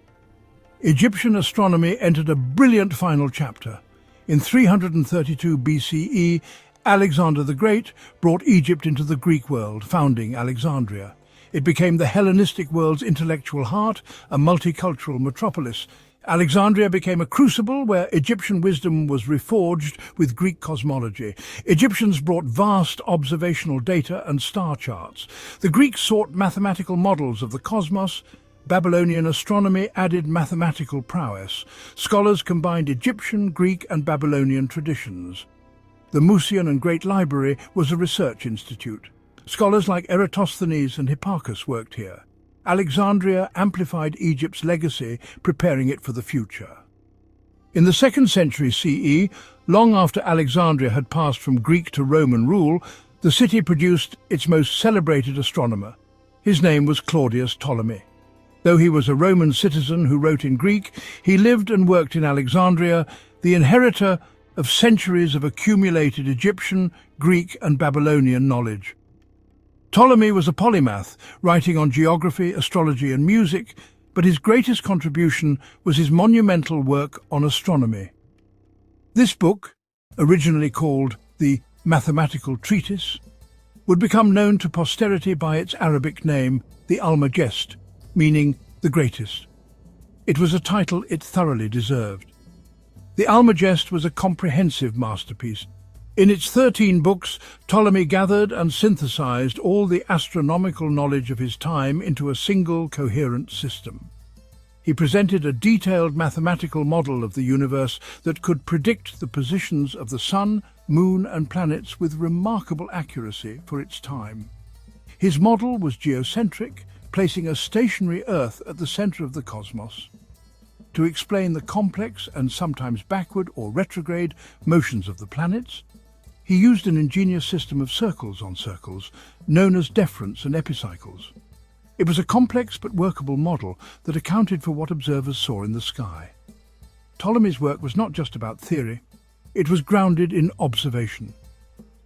Egyptian astronomy entered a brilliant final chapter. In 332 BCE, Alexander the Great brought Egypt into the Greek world, founding Alexandria. It became the Hellenistic world's intellectual heart, a multicultural metropolis. Alexandria became a crucible where Egyptian wisdom was reforged with Greek cosmology. Egyptians brought vast observational data and star charts. The Greeks sought mathematical models of the cosmos. Babylonian astronomy added mathematical prowess. Scholars combined Egyptian, Greek, and Babylonian traditions. The Museum and Great Library was a research institute. Scholars like Eratosthenes and Hipparchus worked here. Alexandria amplified Egypt's legacy, preparing it for the future. In the 2nd century CE, long after Alexandria had passed from Greek to Roman rule, the city produced its most celebrated astronomer. His name was Claudius Ptolemy. Though he was a Roman citizen who wrote in Greek, he lived and worked in Alexandria, the inheritor of centuries of accumulated Egyptian, Greek, and Babylonian knowledge. Ptolemy was a polymath, writing on geography, astrology and music, but his greatest contribution was his monumental work on astronomy. This book, originally called the Mathematical Treatise, would become known to posterity by its Arabic name, the Almagest, meaning the greatest. It was a title it thoroughly deserved. The Almagest was a comprehensive masterpiece. In its 13 books, Ptolemy gathered and synthesized all the astronomical knowledge of his time into a single coherent system. He presented a detailed mathematical model of the universe that could predict the positions of the sun, moon and planets with remarkable accuracy for its time. His model was geocentric, placing a stationary Earth at the center of the cosmos. To explain the complex and sometimes backward or retrograde motions of the planets, he used an ingenious system of circles on circles, known as deferents and epicycles. It was a complex but workable model that accounted for what observers saw in the sky. Ptolemy's work was not just about theory, it was grounded in observation.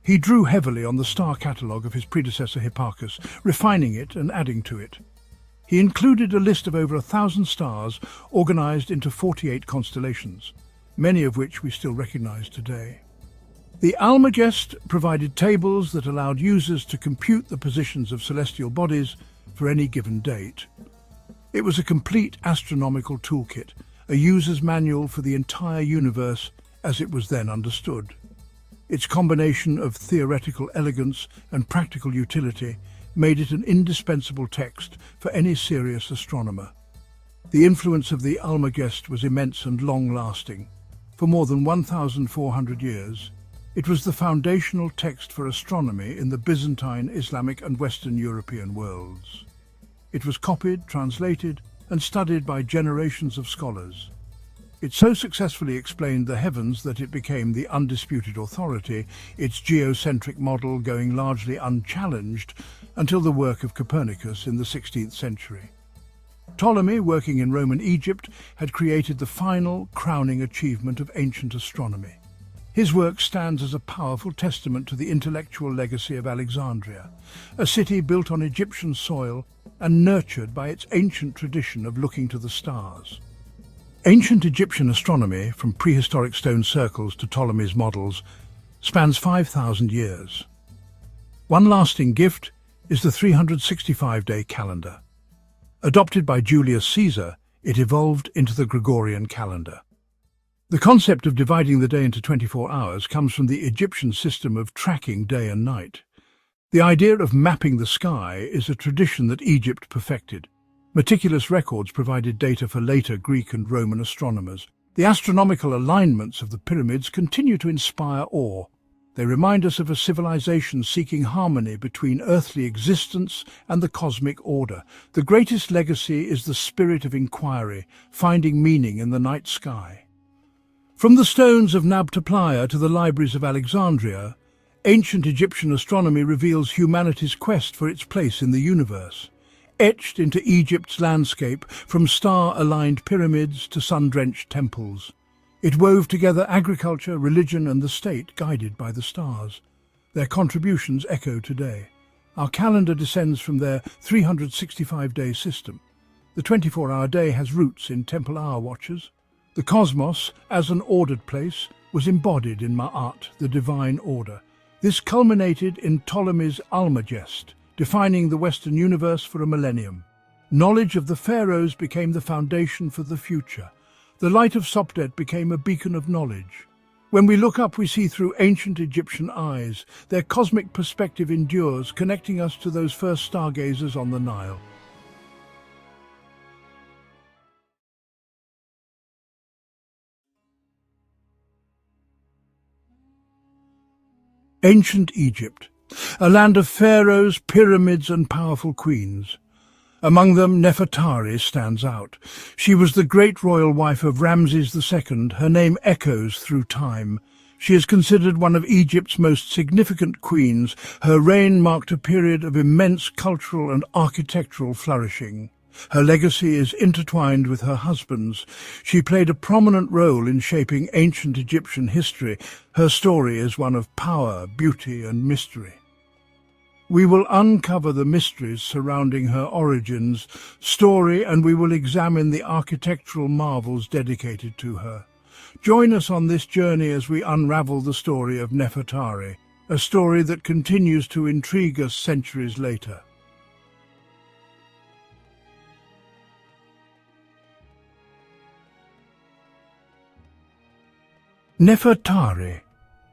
He drew heavily on the star catalogue of his predecessor Hipparchus, refining it and adding to it. He included a list of over 1,000 stars organized into 48 constellations, many of which we still recognize today. The Almagest provided tables that allowed users to compute the positions of celestial bodies for any given date. It was a complete astronomical toolkit, a user's manual for the entire universe as it was then understood. Its combination of theoretical elegance and practical utility made it an indispensable text for any serious astronomer. The influence of the Almagest was immense and long-lasting. For more than 1,400 years, it was the foundational text for astronomy in the Byzantine, Islamic and Western European worlds. It was copied, translated and studied by generations of scholars. It so successfully explained the heavens that it became the undisputed authority, its geocentric model going largely unchallenged until the work of Copernicus in the 16th century. Ptolemy, working in Roman Egypt, had created the final, crowning achievement of ancient astronomy. His work stands as a powerful testament to the intellectual legacy of Alexandria, a city built on Egyptian soil and nurtured by its ancient tradition of looking to the stars. Ancient Egyptian astronomy, from prehistoric stone circles to Ptolemy's models, spans 5,000 years. One lasting gift is the 365-day calendar. Adopted by Julius Caesar, it evolved into the Gregorian calendar. The concept of dividing the day into 24 hours comes from the Egyptian system of tracking day and night. The idea of mapping the sky is a tradition that Egypt perfected. Meticulous records provided data for later Greek and Roman astronomers. The astronomical alignments of the pyramids continue to inspire awe. They remind us of a civilization seeking harmony between earthly existence and the cosmic order. The greatest legacy is the spirit of inquiry, finding meaning in the night sky. From the stones of Nabta Playa to the libraries of Alexandria, ancient Egyptian astronomy reveals humanity's quest for its place in the universe. Etched into Egypt's landscape, from star-aligned pyramids to sun-drenched temples, it wove together agriculture, religion and the state, guided by the stars. Their contributions echo today. Our calendar descends from their 365-day system. The 24-hour day has roots in temple hour watches. The cosmos, as an ordered place, was embodied in Ma'at, the divine order. This culminated in Ptolemy's Almagest, defining the Western universe for a millennium. Knowledge of the pharaohs became the foundation for the future. The light of Sopdet became a beacon of knowledge. When we look up, we see through ancient Egyptian eyes. Their cosmic perspective endures, connecting us to those first stargazers on the Nile. Ancient Egypt, a land of pharaohs, pyramids and powerful queens. Among them, Nefertari stands out. She was the great royal wife of Ramses II. Her name echoes through time. She is considered one of Egypt's most significant queens. Her reign marked a period of immense cultural and architectural flourishing. Her legacy is intertwined with her husband's. She played a prominent role in shaping ancient Egyptian history. Her story is one of power, beauty and mystery. We will uncover the mysteries surrounding her origins, story, and we will examine the architectural marvels dedicated to her. Join us on this journey as we unravel the story of Nefertari, a story that continues to intrigue us centuries later. Nefertari,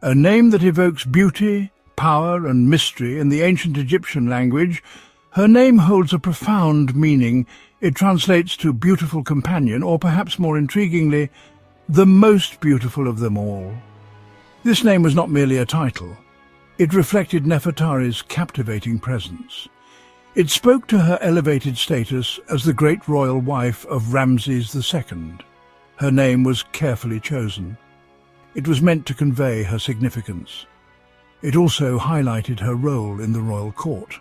a name that evokes beauty, power and mystery in the ancient Egyptian language. Her name holds a profound meaning. It translates to beautiful companion, or perhaps more intriguingly, the most beautiful of them all. This name was not merely a title. It reflected Nefertari's captivating presence. It spoke to her elevated status as the great royal wife of Ramses II. Her name was carefully chosen. It was meant to convey her significance. It also highlighted her role in the royal court.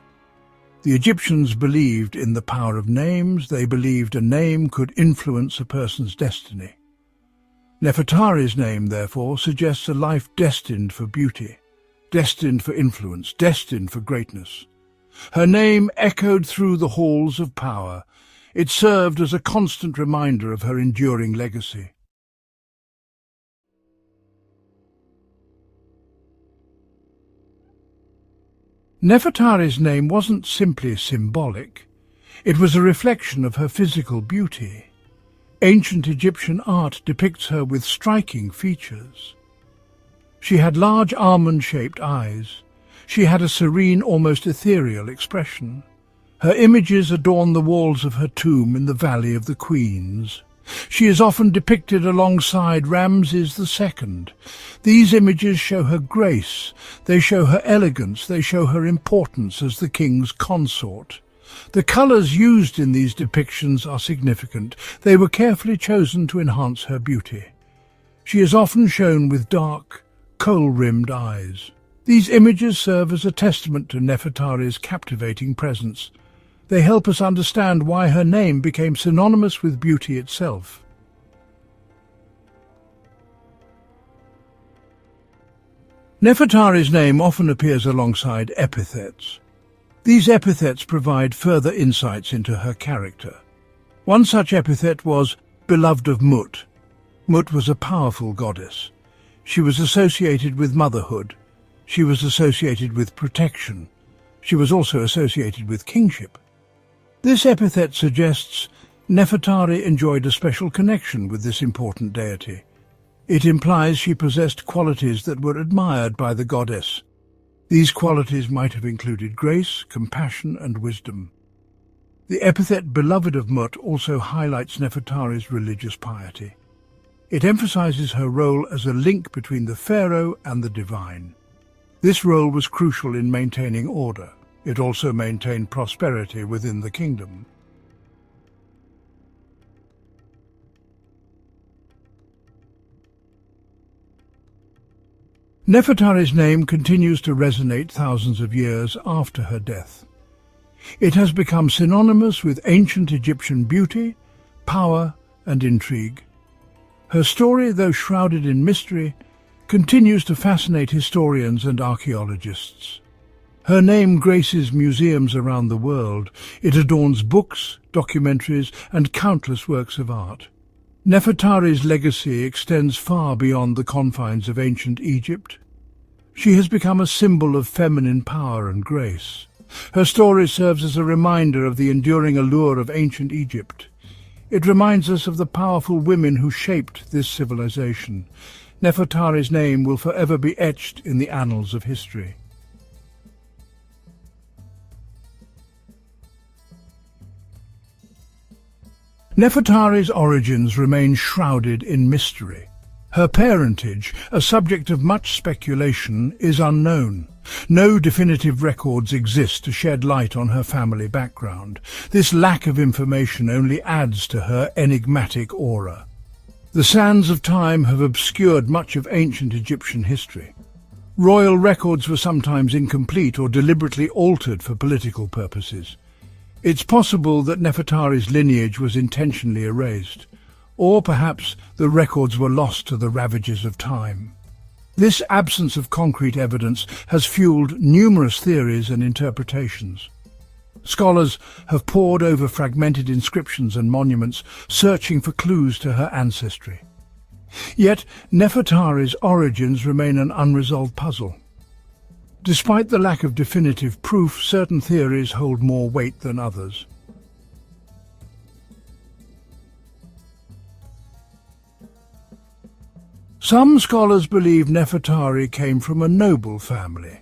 The Egyptians believed in the power of names. They believed a name could influence a person's destiny. Nefertari's name, therefore, suggests a life destined for beauty, destined for influence, destined for greatness. Her name echoed through the halls of power. It served as a constant reminder of her enduring legacy. Nefertari's name wasn't simply symbolic. It was a reflection of her physical beauty. Ancient Egyptian art depicts her with striking features. She had large almond-shaped eyes. She had a serene, almost ethereal expression. Her images adorn the walls of her tomb in the Valley of the Queens. She is often depicted alongside Ramses II. These images show her grace, they show her elegance, they show her importance as the king's consort. The colours used in these depictions are significant. They were carefully chosen to enhance her beauty. She is often shown with dark, kohl-rimmed eyes. These images serve as a testament to Nefertari's captivating presence. They help us understand why her name became synonymous with beauty itself. Nefertari's name often appears alongside epithets. These epithets provide further insights into her character. One such epithet was beloved of Mut. Mut was a powerful goddess. She was associated with motherhood. She was associated with protection. She was also associated with kingship. This epithet suggests Nefertari enjoyed a special connection with this important deity. It implies she possessed qualities that were admired by the goddess. These qualities might have included grace, compassion, and wisdom. The epithet beloved of Mut also highlights Nefertari's religious piety. It emphasizes her role as a link between the pharaoh and the divine. This role was crucial in maintaining order. It also maintained prosperity within the kingdom. Nefertari's name continues to resonate thousands of years after her death. It has become synonymous with ancient Egyptian beauty, power, and intrigue. Her story, though shrouded in mystery, continues to fascinate historians and archaeologists. Her name graces museums around the world. It adorns books, documentaries, and countless works of art. Nefertari's legacy extends far beyond the confines of ancient Egypt. She has become a symbol of feminine power and grace. Her story serves as a reminder of the enduring allure of ancient Egypt. It reminds us of the powerful women who shaped this civilization. Nefertari's name will forever be etched in the annals of history. Nefertari's origins remain shrouded in mystery. Her parentage, a subject of much speculation, is unknown. No definitive records exist to shed light on her family background. This lack of information only adds to her enigmatic aura. The sands of time have obscured much of ancient Egyptian history. Royal records were sometimes incomplete or deliberately altered for political purposes. It's possible that Nefertari's lineage was intentionally erased, or perhaps the records were lost to the ravages of time. This absence of concrete evidence has fueled numerous theories and interpretations. Scholars have pored over fragmented inscriptions and monuments, searching for clues to her ancestry. Yet, Nefertari's origins remain an unresolved puzzle. Despite the lack of definitive proof, certain theories hold more weight than others. Some scholars believe Nefertari came from a noble family.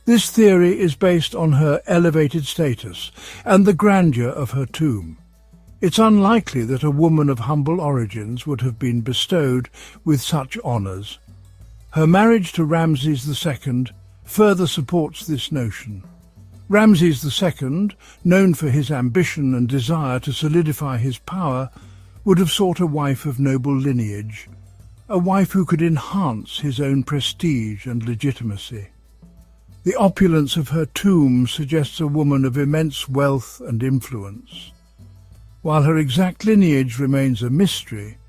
This theory is based on her elevated status and the grandeur of her tomb. It's unlikely that a woman of humble origins would have been bestowed with such honours. Her marriage to Ramses II further supports this notion. Ramses II, known for his ambition and desire to solidify his power, would have sought a wife of noble lineage, a wife who could enhance his own prestige and legitimacy. The opulence of her tomb suggests a woman of immense wealth and influence. While her exact lineage remains a mystery,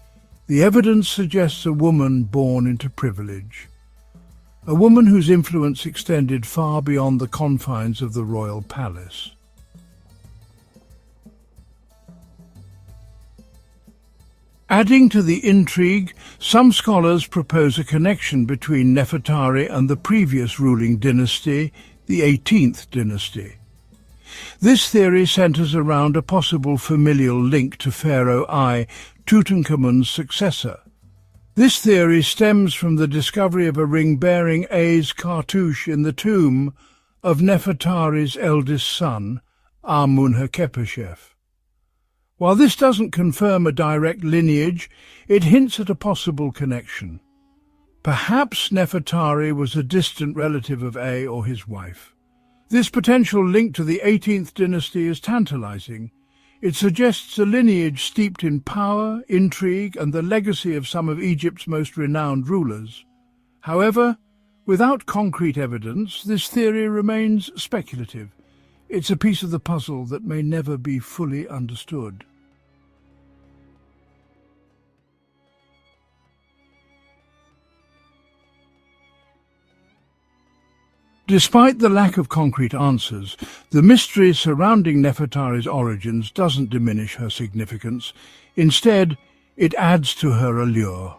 the evidence suggests a woman born into privilege, a woman whose influence extended far beyond the confines of the royal palace. Adding to the intrigue, some scholars propose a connection between Nefertari and the previous ruling dynasty, the 18th dynasty. This theory centers around a possible familial link to Pharaoh I, Tutankhamun's successor. This theory stems from the discovery of a ring bearing A's cartouche in the tomb of Nefertari's eldest son, Amun-Hakepeshef. While this doesn't confirm a direct lineage, it hints at a possible connection. Perhaps Nefertari was a distant relative of A or his wife. This potential link to the 18th dynasty is tantalizing. It suggests a lineage steeped in power, intrigue, and the legacy of some of Egypt's most renowned rulers. However, without concrete evidence, this theory remains speculative. It's a piece of the puzzle that may never be fully understood. Despite the lack of concrete answers, the mystery surrounding Nefertari's origins doesn't diminish her significance. Instead, it adds to her allure.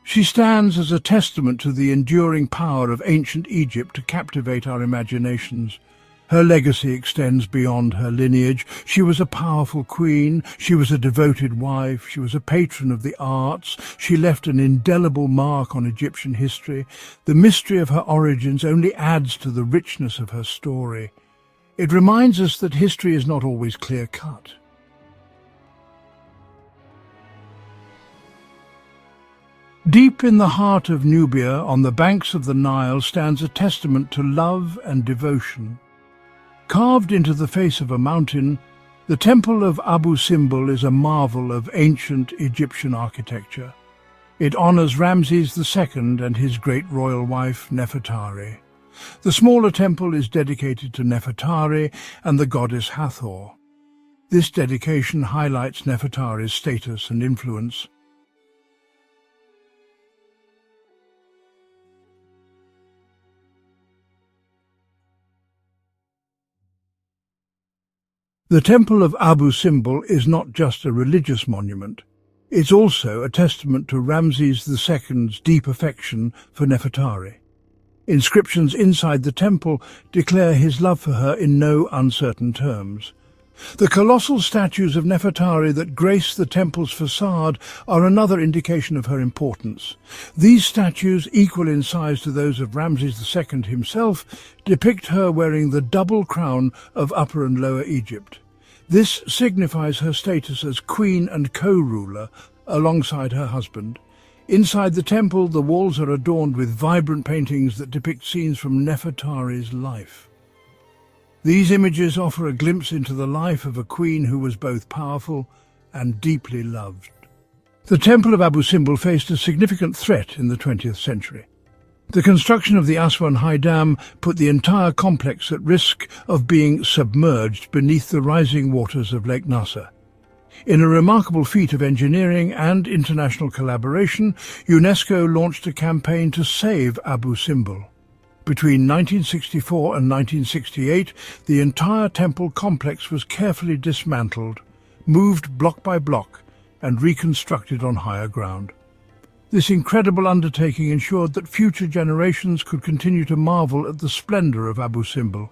She stands as a testament to the enduring power of ancient Egypt to captivate our imaginations. Her legacy extends beyond her lineage. She was a powerful queen, she was a devoted wife, she was a patron of the arts, she left an indelible mark on Egyptian history. The mystery of her origins only adds to the richness of her story. It reminds us that history is not always clear-cut. Deep in the heart of Nubia, on the banks of the Nile, stands a testament to love and devotion. Carved into the face of a mountain, the Temple of Abu Simbel is a marvel of ancient Egyptian architecture. It honors Ramses II and his great royal wife Nefertari. The smaller temple is dedicated to Nefertari and the goddess Hathor. This dedication highlights Nefertari's status and influence. The Temple of Abu Simbel is not just a religious monument. It's also a testament to Ramses II's deep affection for Nefertari. Inscriptions inside the temple declare his love for her in no uncertain terms. The colossal statues of Nefertari that grace the temple's facade are another indication of her importance. These statues, equal in size to those of Ramses II himself, depict her wearing the double crown of Upper and Lower Egypt. This signifies her status as queen and co-ruler alongside her husband. Inside the temple, the walls are adorned with vibrant paintings that depict scenes from Nefertari's life. These images offer a glimpse into the life of a queen who was both powerful and deeply loved. The Temple of Abu Simbel faced a significant threat in the 20th century. The construction of the Aswan High Dam put the entire complex at risk of being submerged beneath the rising waters of Lake Nasser. In a remarkable feat of engineering and international collaboration, UNESCO launched a campaign to save Abu Simbel. Between 1964 and 1968, the entire temple complex was carefully dismantled, moved block by block, and reconstructed on higher ground. This incredible undertaking ensured that future generations could continue to marvel at the splendor of Abu Simbel.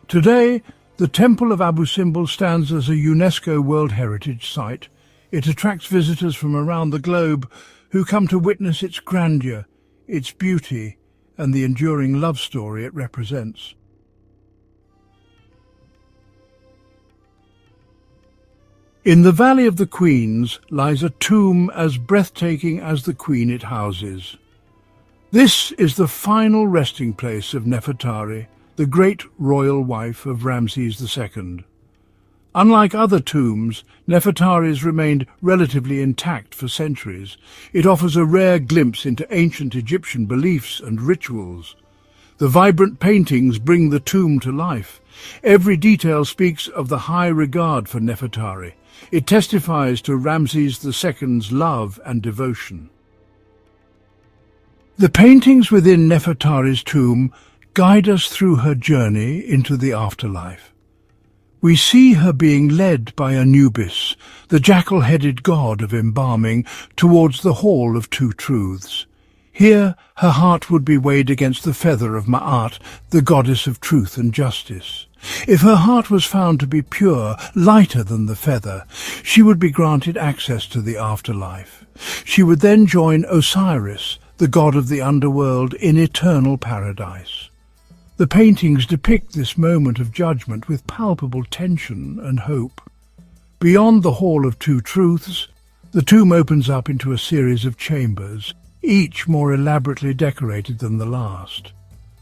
Today, the Temple of Abu Simbel stands as a UNESCO World Heritage Site. It attracts visitors from around the globe who come to witness its grandeur, its beauty, and the enduring love story it represents. In the Valley of the Queens lies a tomb as breathtaking as the queen it houses. This is the final resting place of Nefertari, the great royal wife of Ramses II. Unlike other tombs, Nefertari's remained relatively intact for centuries. It offers a rare glimpse into ancient Egyptian beliefs and rituals. The vibrant paintings bring the tomb to life. Every detail speaks of the high regard for Nefertari. It testifies to Ramses II's love and devotion. The paintings within Nefertari's tomb guide us through her journey into the afterlife. We see her being led by Anubis, the jackal-headed god of embalming, towards the Hall of Two Truths. Here, her heart would be weighed against the feather of Ma'at, the goddess of truth and justice. If her heart was found to be pure, lighter than the feather, she would be granted access to the afterlife. She would then join Osiris, the god of the underworld, in eternal paradise. The paintings depict this moment of judgment with palpable tension and hope. Beyond the Hall of Two Truths, the tomb opens up into a series of chambers, each more elaborately decorated than the last.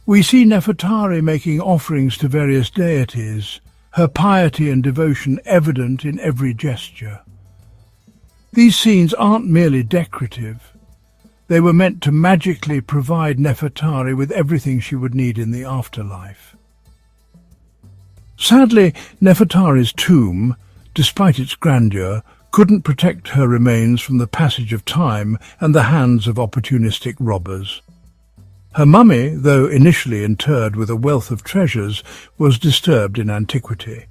We see Nefertari making offerings to various deities, her piety and devotion evident in every gesture. These scenes aren't merely decorative. They were meant to magically provide Nefertari with everything she would need in the afterlife. Sadly, Nefertari's tomb, despite its grandeur, couldn't protect her remains from the passage of time and the hands of opportunistic robbers. Her mummy, though initially interred with a wealth of treasures, was disturbed in antiquity.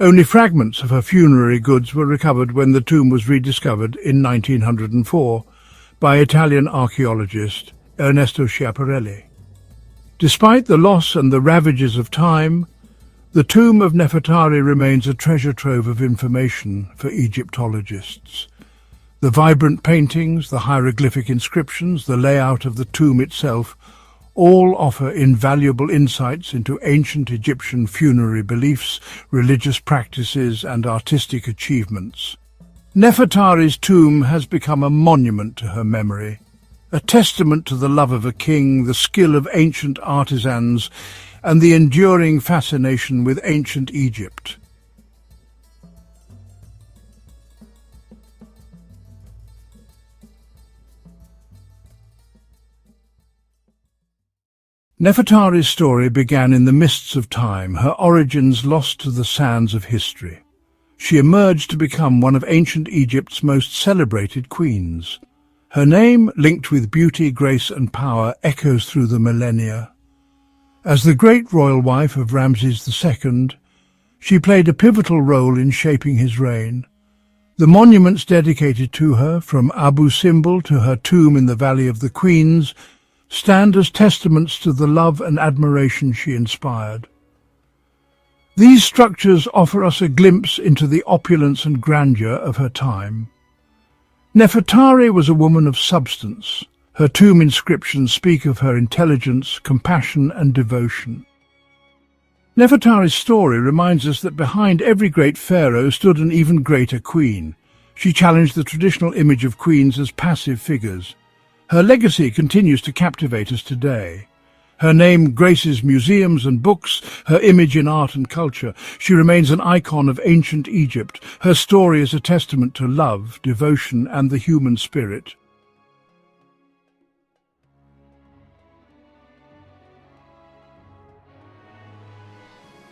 Only fragments of her funerary goods were recovered when the tomb was rediscovered in 1904 by Italian archaeologist Ernesto Schiaparelli. Despite the loss and the ravages of time, the tomb of Nefertari remains a treasure trove of information for Egyptologists. The vibrant paintings, the hieroglyphic inscriptions, the layout of the tomb itself, all offer invaluable insights into ancient Egyptian funerary beliefs, religious practices, and artistic achievements. Nefertari's tomb has become a monument to her memory, a testament to the love of a king, the skill of ancient artisans, and the enduring fascination with ancient Egypt. Nefertari's story began in the mists of time, her origins lost to the sands of history. She emerged to become one of ancient Egypt's most celebrated queens. Her name, linked with beauty, grace and power, echoes through the millennia. As the great royal wife of Ramses II, she played a pivotal role in shaping his reign. The monuments dedicated to her, from Abu Simbel to her tomb in the Valley of the Queens, stand as testaments to the love and admiration she inspired. These structures offer us a glimpse into the opulence and grandeur of her time. Nefertari was a woman of substance. Her tomb inscriptions speak of her intelligence, compassion, and devotion. Nefertari's story reminds us that behind every great pharaoh stood an even greater queen. She challenged the traditional image of queens as passive figures. Her legacy continues to captivate us today. Her name graces museums and books, her image in art and culture. She remains an icon of ancient Egypt. Her story is a testament to love, devotion, and the human spirit.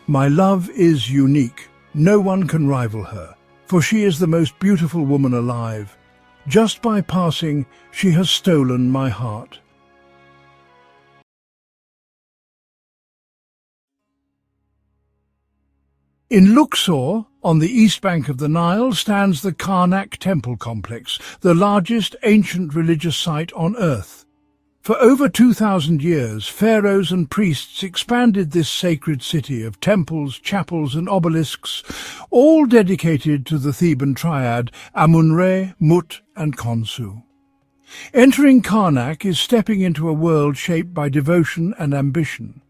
My love is unique. No one can rival her. for she is the most beautiful woman alive. Just by passing, she has stolen my heart. In Luxor, on the east bank of the Nile, stands the Karnak Temple complex, the largest ancient religious site on Earth. For over 2,000 years, pharaohs and priests expanded this sacred city of temples, chapels and obelisks, all dedicated to the Theban triad Amun-Re, Mut and Khonsu. Entering Karnak is stepping into a world shaped by devotion and ambition.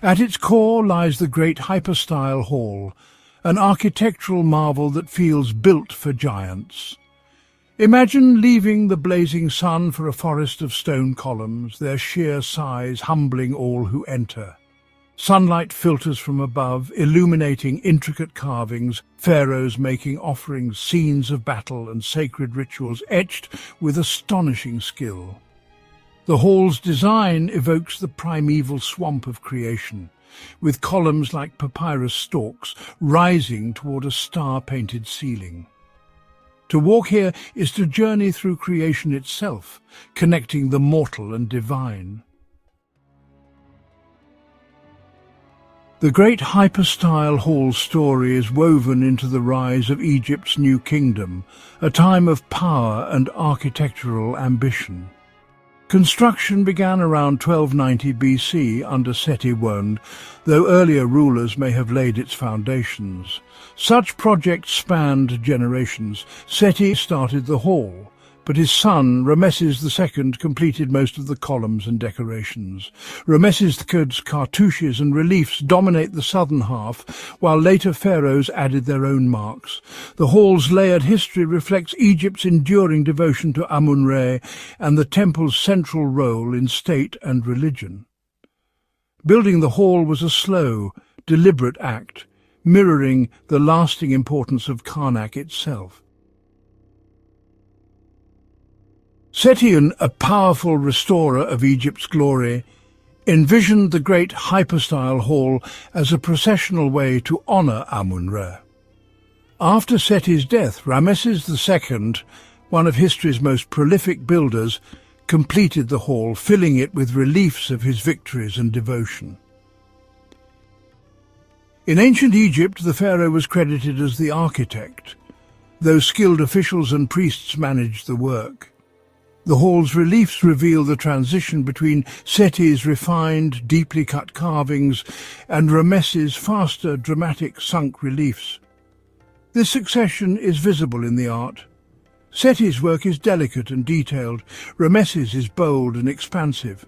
At its core lies the great Hypostyle Hall, an architectural marvel that feels built for giants. Imagine leaving the blazing sun for a forest of stone columns, their sheer size humbling all who enter. Sunlight filters from above, illuminating intricate carvings, pharaohs making offerings, scenes of battle and sacred rituals etched with astonishing skill. The hall's design evokes the primeval swamp of creation, with columns like papyrus stalks rising toward a star-painted ceiling. To walk here is to journey through creation itself, connecting the mortal and divine. The great Hypostyle Hall story is woven into the rise of Egypt's new kingdom, a time of power and architectural ambition. Construction began around 1290 BC under Seti I, though earlier rulers may have laid its foundations. Such projects spanned generations. Seti started the hall, but his son, Ramesses II, completed most of the columns and decorations. Ramesses II's cartouches and reliefs dominate the southern half, while later pharaohs added their own marks. The hall's layered history reflects Egypt's enduring devotion to Amun-Re and the temple's central role in state and religion. Building the hall was a slow, deliberate act, mirroring the lasting importance of Karnak itself. Seti, a powerful restorer of Egypt's glory, envisioned the great Hypostyle Hall as a processional way to honour Amun-Re. After Seti's death, Ramesses II, one of history's most prolific builders, completed the hall, filling it with reliefs of his victories and devotion. In ancient Egypt, the pharaoh was credited as the architect, though skilled officials and priests managed the work. The hall's reliefs reveal the transition between Seti's refined, deeply cut carvings and Ramesses' faster, dramatic sunk reliefs. This succession is visible in the art. Seti's work is delicate and detailed, Ramesses' is bold and expansive.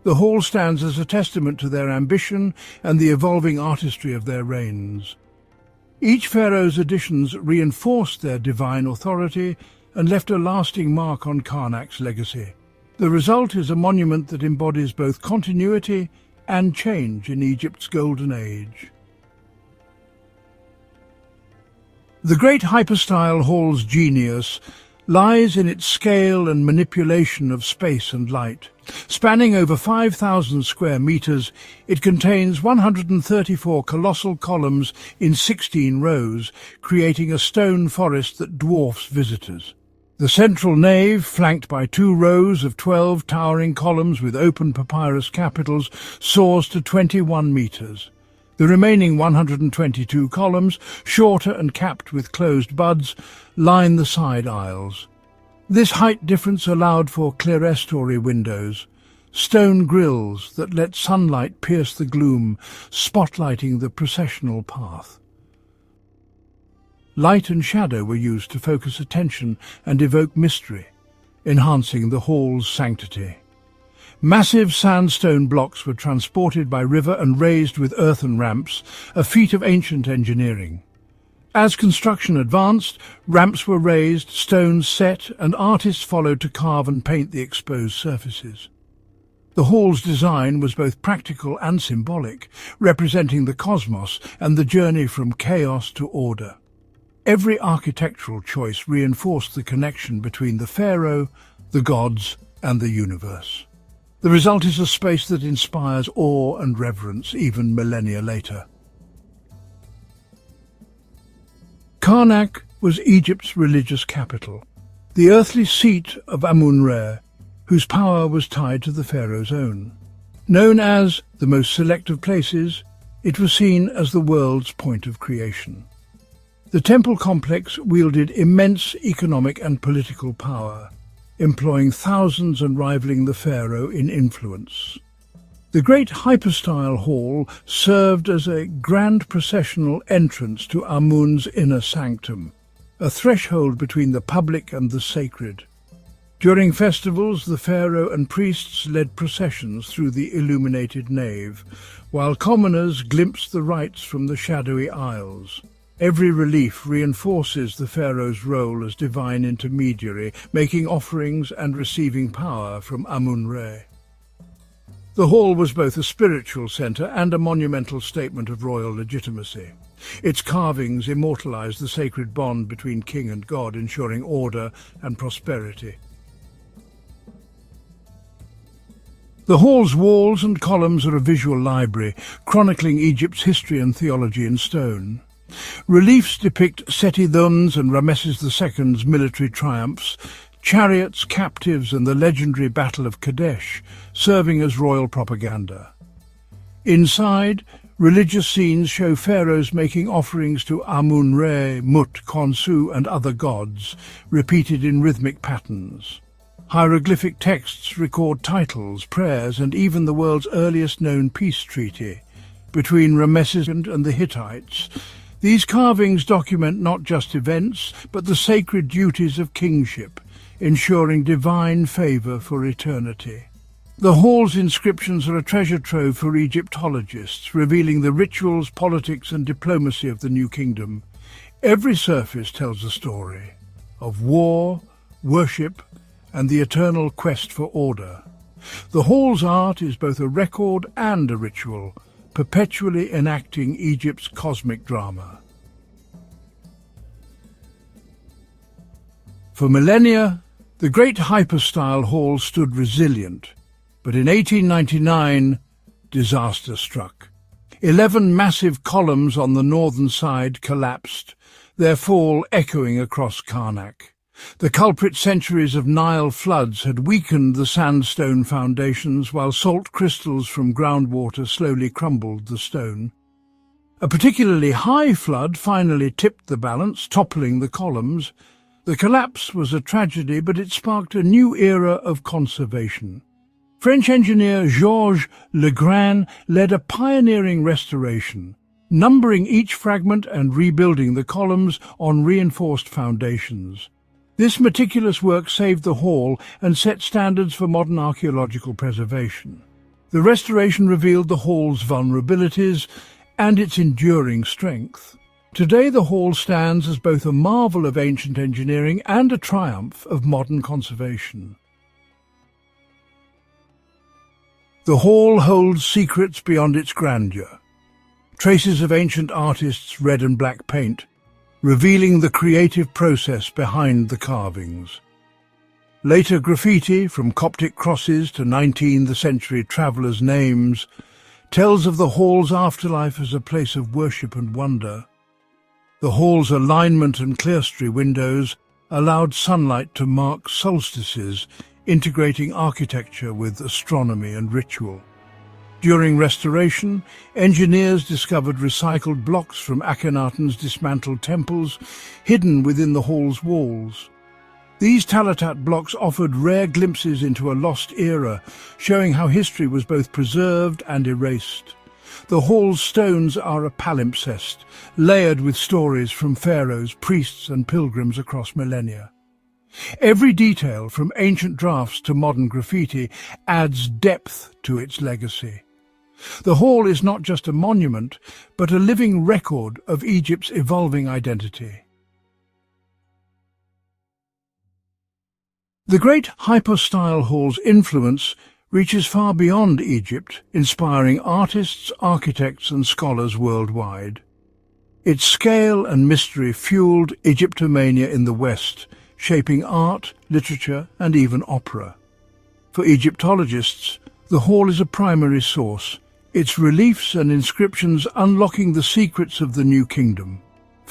The hall stands as a testament to their ambition and the evolving artistry of their reigns. Each pharaoh's additions reinforced their divine authority and left a lasting mark on Karnak's legacy. The result is a monument that embodies both continuity and change in Egypt's golden age. The great Hypostyle Hall's genius lies in its scale and manipulation of space and light. Spanning over 5,000 square meters, it contains 134 colossal columns in 16 rows, creating a stone forest that dwarfs visitors. The central nave, flanked by 2 rows of 12 towering columns with open papyrus capitals, soars to 21 meters. The remaining 122 columns, shorter and capped with closed buds, line the side aisles. This height difference allowed for clerestory windows, stone grilles that let sunlight pierce the gloom, spotlighting the processional path. Light and shadow were used to focus attention and evoke mystery, enhancing the hall's sanctity. Massive sandstone blocks were transported by river and raised with earthen ramps, a feat of ancient engineering. As construction advanced, ramps were raised, stones set, and artists followed to carve and paint the exposed surfaces. The hall's design was both practical and symbolic, representing the cosmos and the journey from chaos to order. Every architectural choice reinforced the connection between the pharaoh, the gods, and the universe. The result is a space that inspires awe and reverence even millennia later. Karnak was Egypt's religious capital, the earthly seat of Amun-Re, whose power was tied to the pharaoh's own. Known as the most select of places, it was seen as the world's point of creation. The temple complex wielded immense economic and political power, employing thousands and rivaling the pharaoh in influence. The great Hypostyle Hall served as a grand processional entrance to Amun's inner sanctum, a threshold between the public and the sacred. During festivals, the pharaoh and priests led processions through the illuminated nave, while commoners glimpsed the rites from the shadowy aisles. Every relief reinforces the pharaoh's role as divine intermediary, making offerings and receiving power from Amun-Re. The hall was both a spiritual centre and a monumental statement of royal legitimacy. Its carvings immortalised the sacred bond between king and god, ensuring order and prosperity. The hall's walls and columns are a visual library, chronicling Egypt's history and theology in stone. Reliefs depict Seti I's and Ramesses II's military triumphs, chariots, captives, and the legendary Battle of Kadesh, serving as royal propaganda. Inside, religious scenes show pharaohs making offerings to Amun-Re, Mut, Khonsu, and other gods, repeated in rhythmic patterns. Hieroglyphic texts record titles, prayers, and even the world's earliest known peace treaty between Ramesses and the Hittites. These carvings document not just events, but the sacred duties of kingship, ensuring divine favour for eternity. The hall's inscriptions are a treasure trove for Egyptologists, revealing the rituals, politics, and diplomacy of the new kingdom. Every surface tells a story of war, worship, and the eternal quest for order. The hall's art is both a record and a ritual, perpetually enacting Egypt's cosmic drama. For millennia, the great Hypostyle Hall stood resilient, but in 1899, disaster struck. 11 massive columns on the northern side collapsed, their fall echoing across Karnak. The culprit centuries of Nile floods had weakened the sandstone foundations, while salt crystals from groundwater slowly crumbled the stone. A particularly high flood finally tipped the balance, toppling the columns. The collapse was a tragedy, but it sparked a new era of conservation. French engineer Georges Legrand led a pioneering restoration, numbering each fragment and rebuilding the columns on reinforced foundations. This meticulous work saved the hall and set standards for modern archaeological preservation. The restoration revealed the hall's vulnerabilities and its enduring strength. Today the hall stands as both a marvel of ancient engineering and a triumph of modern conservation. The hall holds secrets beyond its grandeur. Traces of ancient artists' red and black paint, revealing the creative process behind the carvings. Later graffiti, from Coptic crosses to 19th century travellers' names, tells of the hall's afterlife as a place of worship and wonder. The hall's alignment and clerestory windows allowed sunlight to mark solstices, integrating architecture with astronomy and ritual. During restoration, engineers discovered recycled blocks from Akhenaten's dismantled temples, hidden within the hall's walls. These Talatat blocks offered rare glimpses into a lost era, showing how history was both preserved and erased. The hall's stones are a palimpsest, layered with stories from pharaohs, priests, and pilgrims across millennia. Every detail, from ancient drafts to modern graffiti, adds depth to its legacy. The hall is not just a monument, but a living record of Egypt's evolving identity. The great Hypostyle Hall's influence reaches far beyond Egypt, inspiring artists, architects, and scholars worldwide. Its scale and mystery fueled Egyptomania in the West, shaping art, literature, and even opera. For Egyptologists, the hall is a primary source, its reliefs and inscriptions unlocking the secrets of the new kingdom.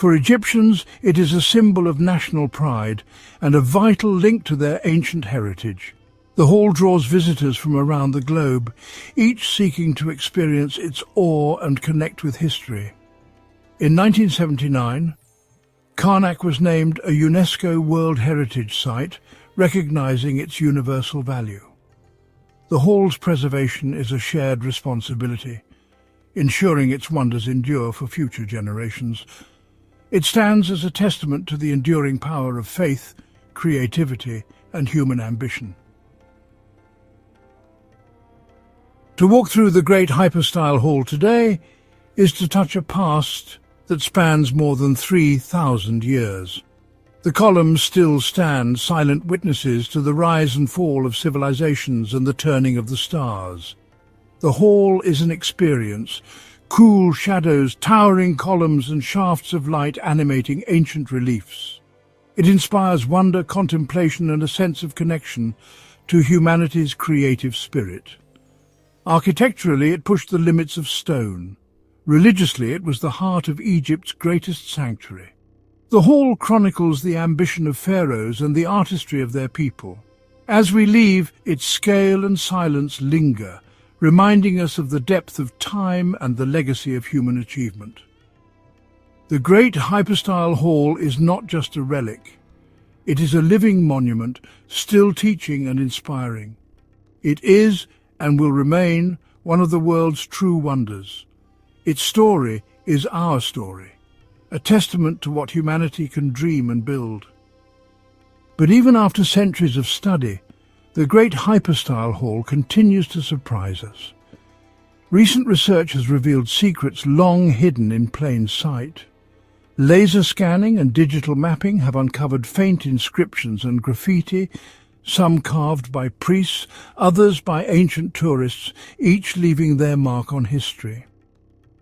For Egyptians, it is a symbol of national pride and a vital link to their ancient heritage. The hall draws visitors from around the globe, each seeking to experience its awe and connect with history. In 1979, Karnak was named a UNESCO World Heritage Site, recognizing its universal value. The hall's preservation is a shared responsibility, ensuring its wonders endure for future generations. It stands as a testament to the enduring power of faith, creativity, and human ambition. To walk through the great Hypostyle Hall today is to touch a past that spans more than 3,000 years. The columns still stand, silent witnesses to the rise and fall of civilizations and the turning of the stars. The hall is an experience, cool shadows, towering columns and shafts of light animating ancient reliefs. It inspires wonder, contemplation and a sense of connection to humanity's creative spirit. Architecturally, it pushed the limits of stone. Religiously, it was the heart of Egypt's greatest sanctuary. The hall chronicles the ambition of pharaohs and the artistry of their people. As we leave, its scale and silence linger, reminding us of the depth of time and the legacy of human achievement. The great Hypostyle Hall is not just a relic. It is a living monument, still teaching and inspiring. It is, and will remain, one of the world's true wonders. Its story is our story, a testament to what humanity can dream and build. But even after centuries of study, the great Hypostyle Hall continues to surprise us. Recent research has revealed secrets long hidden in plain sight. Laser scanning and digital mapping have uncovered faint inscriptions and graffiti, some carved by priests, others by ancient tourists, each leaving their mark on history.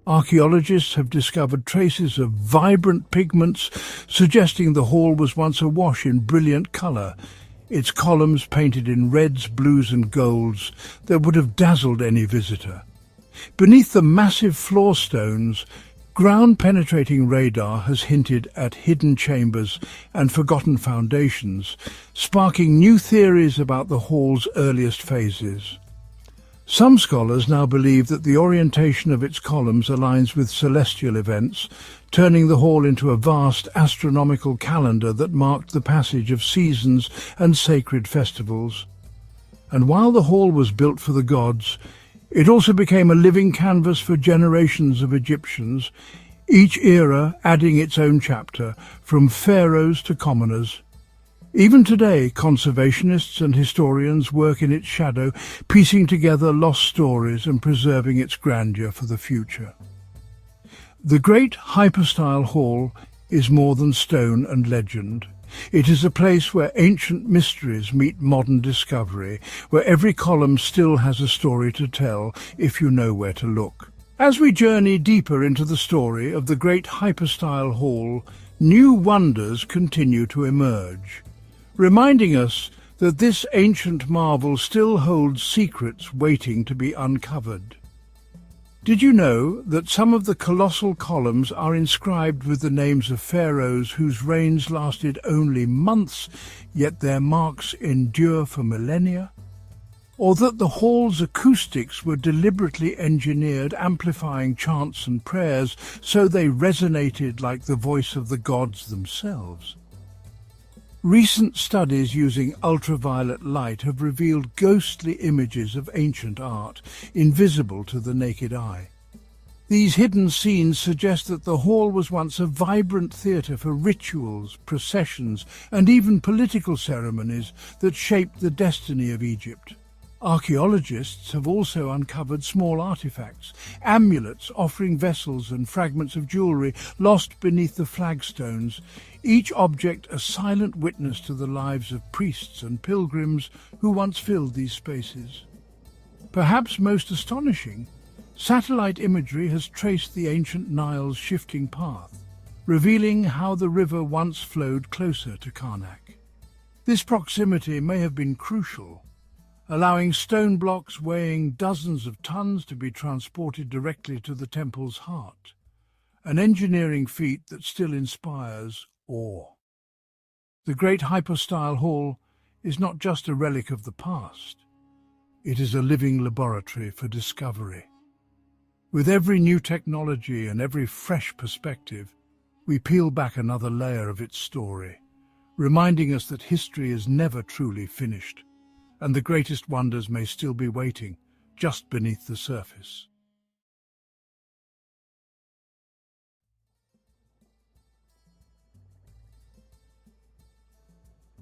Archaeologists have discovered traces of vibrant pigments, suggesting the hall was once awash in brilliant colour, its columns painted in reds, blues and golds that would have dazzled any visitor. Beneath the massive floor stones, ground-penetrating radar has hinted at hidden chambers and forgotten foundations, sparking new theories about the hall's earliest phases. Some scholars now believe that the orientation of its columns aligns with celestial events, turning the hall into a vast astronomical calendar that marked the passage of seasons and sacred festivals. And while the hall was built for the gods, it also became a living canvas for generations of Egyptians, each era adding its own chapter, from pharaohs to commoners. Even today, conservationists and historians work in its shadow, piecing together lost stories and preserving its grandeur for the future. The great Hypostyle Hall is more than stone and legend. It is a place where ancient mysteries meet modern discovery, where every column still has a story to tell if you know where to look. As we journey deeper into the story of the great Hypostyle Hall, new wonders continue to emerge, reminding us that this ancient marvel still holds secrets waiting to be uncovered. Did you know that some of the colossal columns are inscribed with the names of pharaohs whose reigns lasted only months, yet their marks endure for millennia? Or that the hall's acoustics were deliberately engineered, amplifying chants and prayers so they resonated like the voice of the gods themselves? Recent studies using ultraviolet light have revealed ghostly images of ancient art, invisible to the naked eye. These hidden scenes suggest that the hall was once a vibrant theatre for rituals, processions, and even political ceremonies that shaped the destiny of Egypt. Archaeologists have also uncovered small artifacts, amulets offering vessels and fragments of jewellery lost beneath the flagstones, each object a silent witness to the lives of priests and pilgrims who once filled these spaces. Perhaps most astonishing, satellite imagery has traced the ancient Nile's shifting path, revealing how the river once flowed closer to Karnak. This proximity may have been crucial, allowing stone blocks weighing dozens of tons to be transported directly to the temple's heart, an engineering feat that still inspires awe. The great Hypostyle Hall is not just a relic of the past. It is a living laboratory for discovery. With every new technology and every fresh perspective, we peel back another layer of its story, reminding us that history is never truly finished, and the greatest wonders may still be waiting just beneath the surface.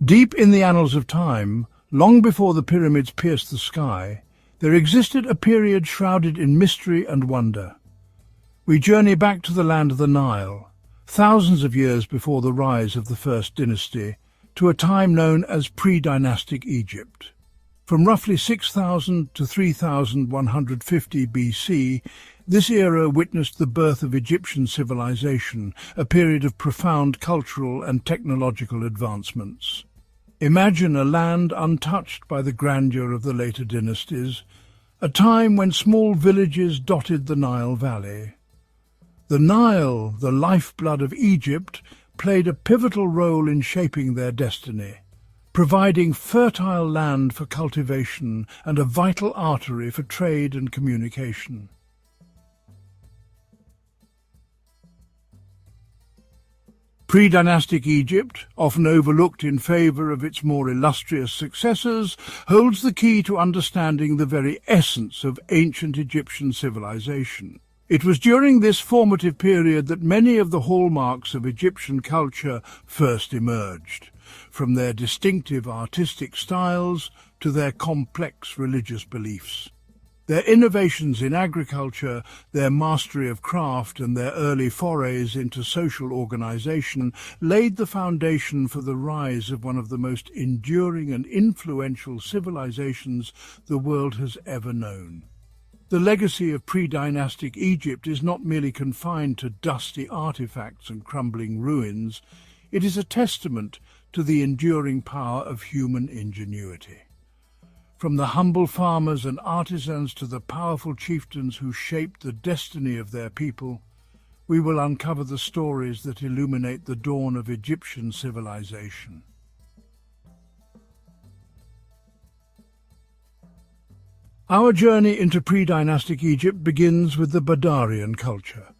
Deep in the annals of time, long before the pyramids pierced the sky, there existed a period shrouded in mystery and wonder. We journey back to the land of the Nile, thousands of years before the rise of the First Dynasty, to a time known as Pre-dynastic Egypt. From roughly 6000 to 3150 BC, this era witnessed the birth of Egyptian civilization, a period of profound cultural and technological advancements. Imagine a land untouched by the grandeur of the later dynasties, a time when small villages dotted the Nile Valley. The Nile, the lifeblood of Egypt, played a pivotal role in shaping their destiny, providing fertile land for cultivation and a vital artery for trade and communication. Pre-dynastic Egypt, often overlooked in favour of its more illustrious successors, holds the key to understanding the very essence of ancient Egyptian civilization. It was during this formative period that many of the hallmarks of Egyptian culture first emerged, from their distinctive artistic styles to their complex religious beliefs. Their innovations in agriculture, their mastery of craft, and their early forays into social organization laid the foundation for the rise of one of the most enduring and influential civilizations the world has ever known. The legacy of pre-dynastic Egypt is not merely confined to dusty artifacts and crumbling ruins. It is a testament to the enduring power of human ingenuity. From the humble farmers and artisans to the powerful chieftains who shaped the destiny of their people, we will uncover the stories that illuminate the dawn of Egyptian civilization. Our journey into pre-dynastic Egypt begins with the Badarian culture,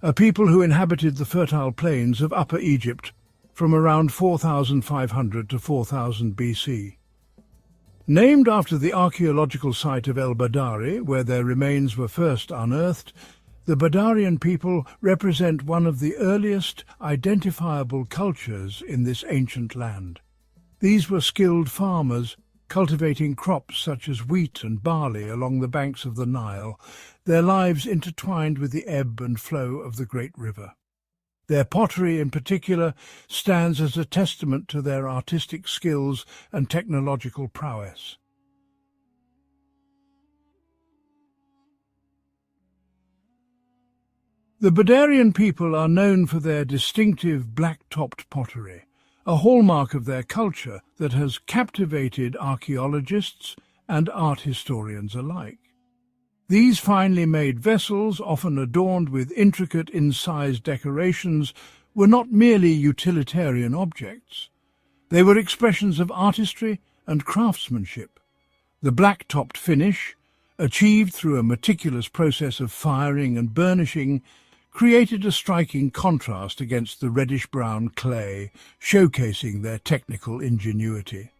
a people who inhabited the fertile plains of Upper Egypt from around 4500 to 4000 BC. Named after the archaeological site of El Badari, where their remains were first unearthed, the Badarian people represent one of the earliest identifiable cultures in this ancient land. These were skilled farmers, cultivating crops such as wheat and barley along the banks of the Nile, their lives intertwined with the ebb and flow of the great river. Their pottery in particular stands as a testament to their artistic skills and technological prowess. The Badarian people are known for their distinctive black-topped pottery, a hallmark of their culture that has captivated archaeologists and art historians alike. These finely made vessels, often adorned with intricate incised decorations, were not merely utilitarian objects. They were expressions of artistry and craftsmanship. The black-topped finish, achieved through a meticulous process of firing and burnishing, created a striking contrast against the reddish-brown clay, showcasing their technical ingenuity.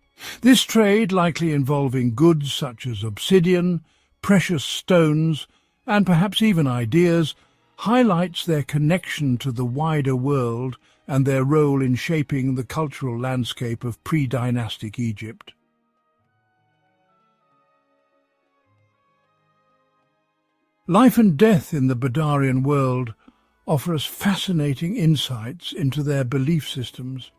This trade, likely involving goods such as obsidian, precious stones, and perhaps even ideas, highlights their connection to the wider world and their role in shaping the cultural landscape of pre-dynastic Egypt. Life and death in the Badarian world offer us fascinating insights into their belief systems.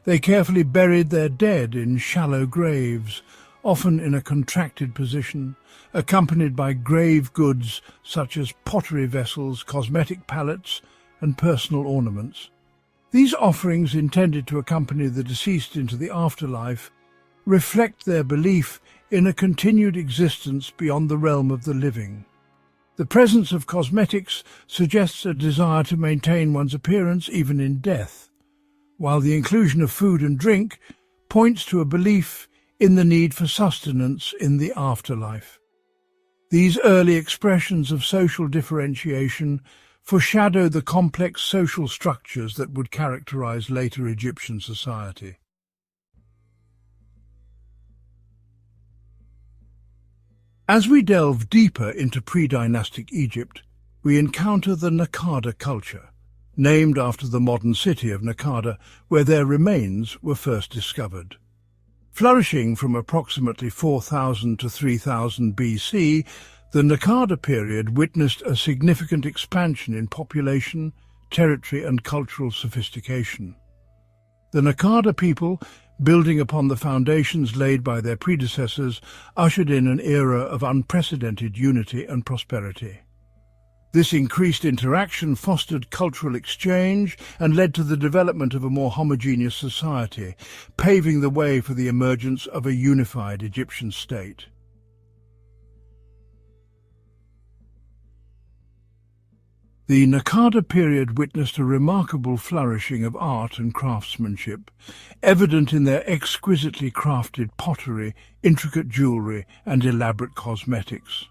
They carefully buried their dead in shallow graves, often in a contracted position, accompanied by grave goods such as pottery vessels, cosmetic palettes, and personal ornaments. These offerings, intended to accompany the deceased into the afterlife, reflect their belief in a continued existence beyond the realm of the living. The presence of cosmetics suggests a desire to maintain one's appearance even in death, while the inclusion of food and drink points to a belief in the need for sustenance in the afterlife. These early expressions of social differentiation foreshadow the complex social structures that would characterize later Egyptian society. As we delve deeper into pre-dynastic Egypt, we encounter the Naqada culture, named after the modern city of Naqada, where their remains were first discovered. Flourishing from approximately 4000 to 3000 BC, the Naqada period witnessed a significant expansion in population, territory and cultural sophistication. The Naqada people, building upon the foundations laid by their predecessors, ushered in an era of unprecedented unity and prosperity. This increased interaction fostered cultural exchange and led to the development of a more homogeneous society, paving the way for the emergence of a unified Egyptian state. The Naqada period witnessed a remarkable flourishing of art and craftsmanship, evident in their exquisitely crafted pottery, intricate jewellery and elaborate cosmetics.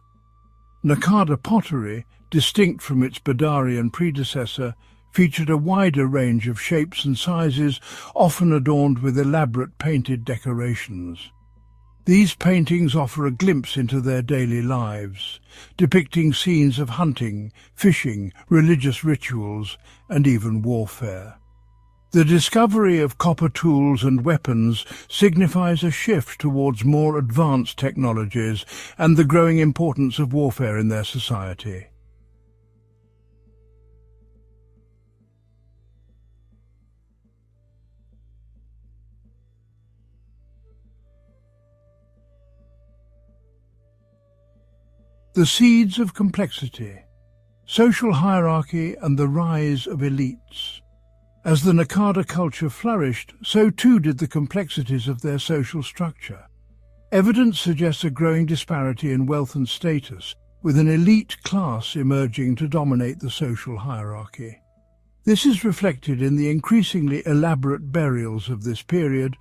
Naqada pottery, distinct from its Badarian predecessor, featured a wider range of shapes and sizes, often adorned with elaborate painted decorations. These paintings offer a glimpse into their daily lives, depicting scenes of hunting, fishing, religious rituals, and even warfare. The discovery of copper tools and weapons signifies a shift towards more advanced technologies and the growing importance of warfare in their society. The seeds of complexity, social hierarchy and the rise of elites. As the Naqada culture flourished, so too did the complexities of their social structure. Evidence suggests a growing disparity in wealth and status, with an elite class emerging to dominate the social hierarchy. This is reflected in the increasingly elaborate burials of this period,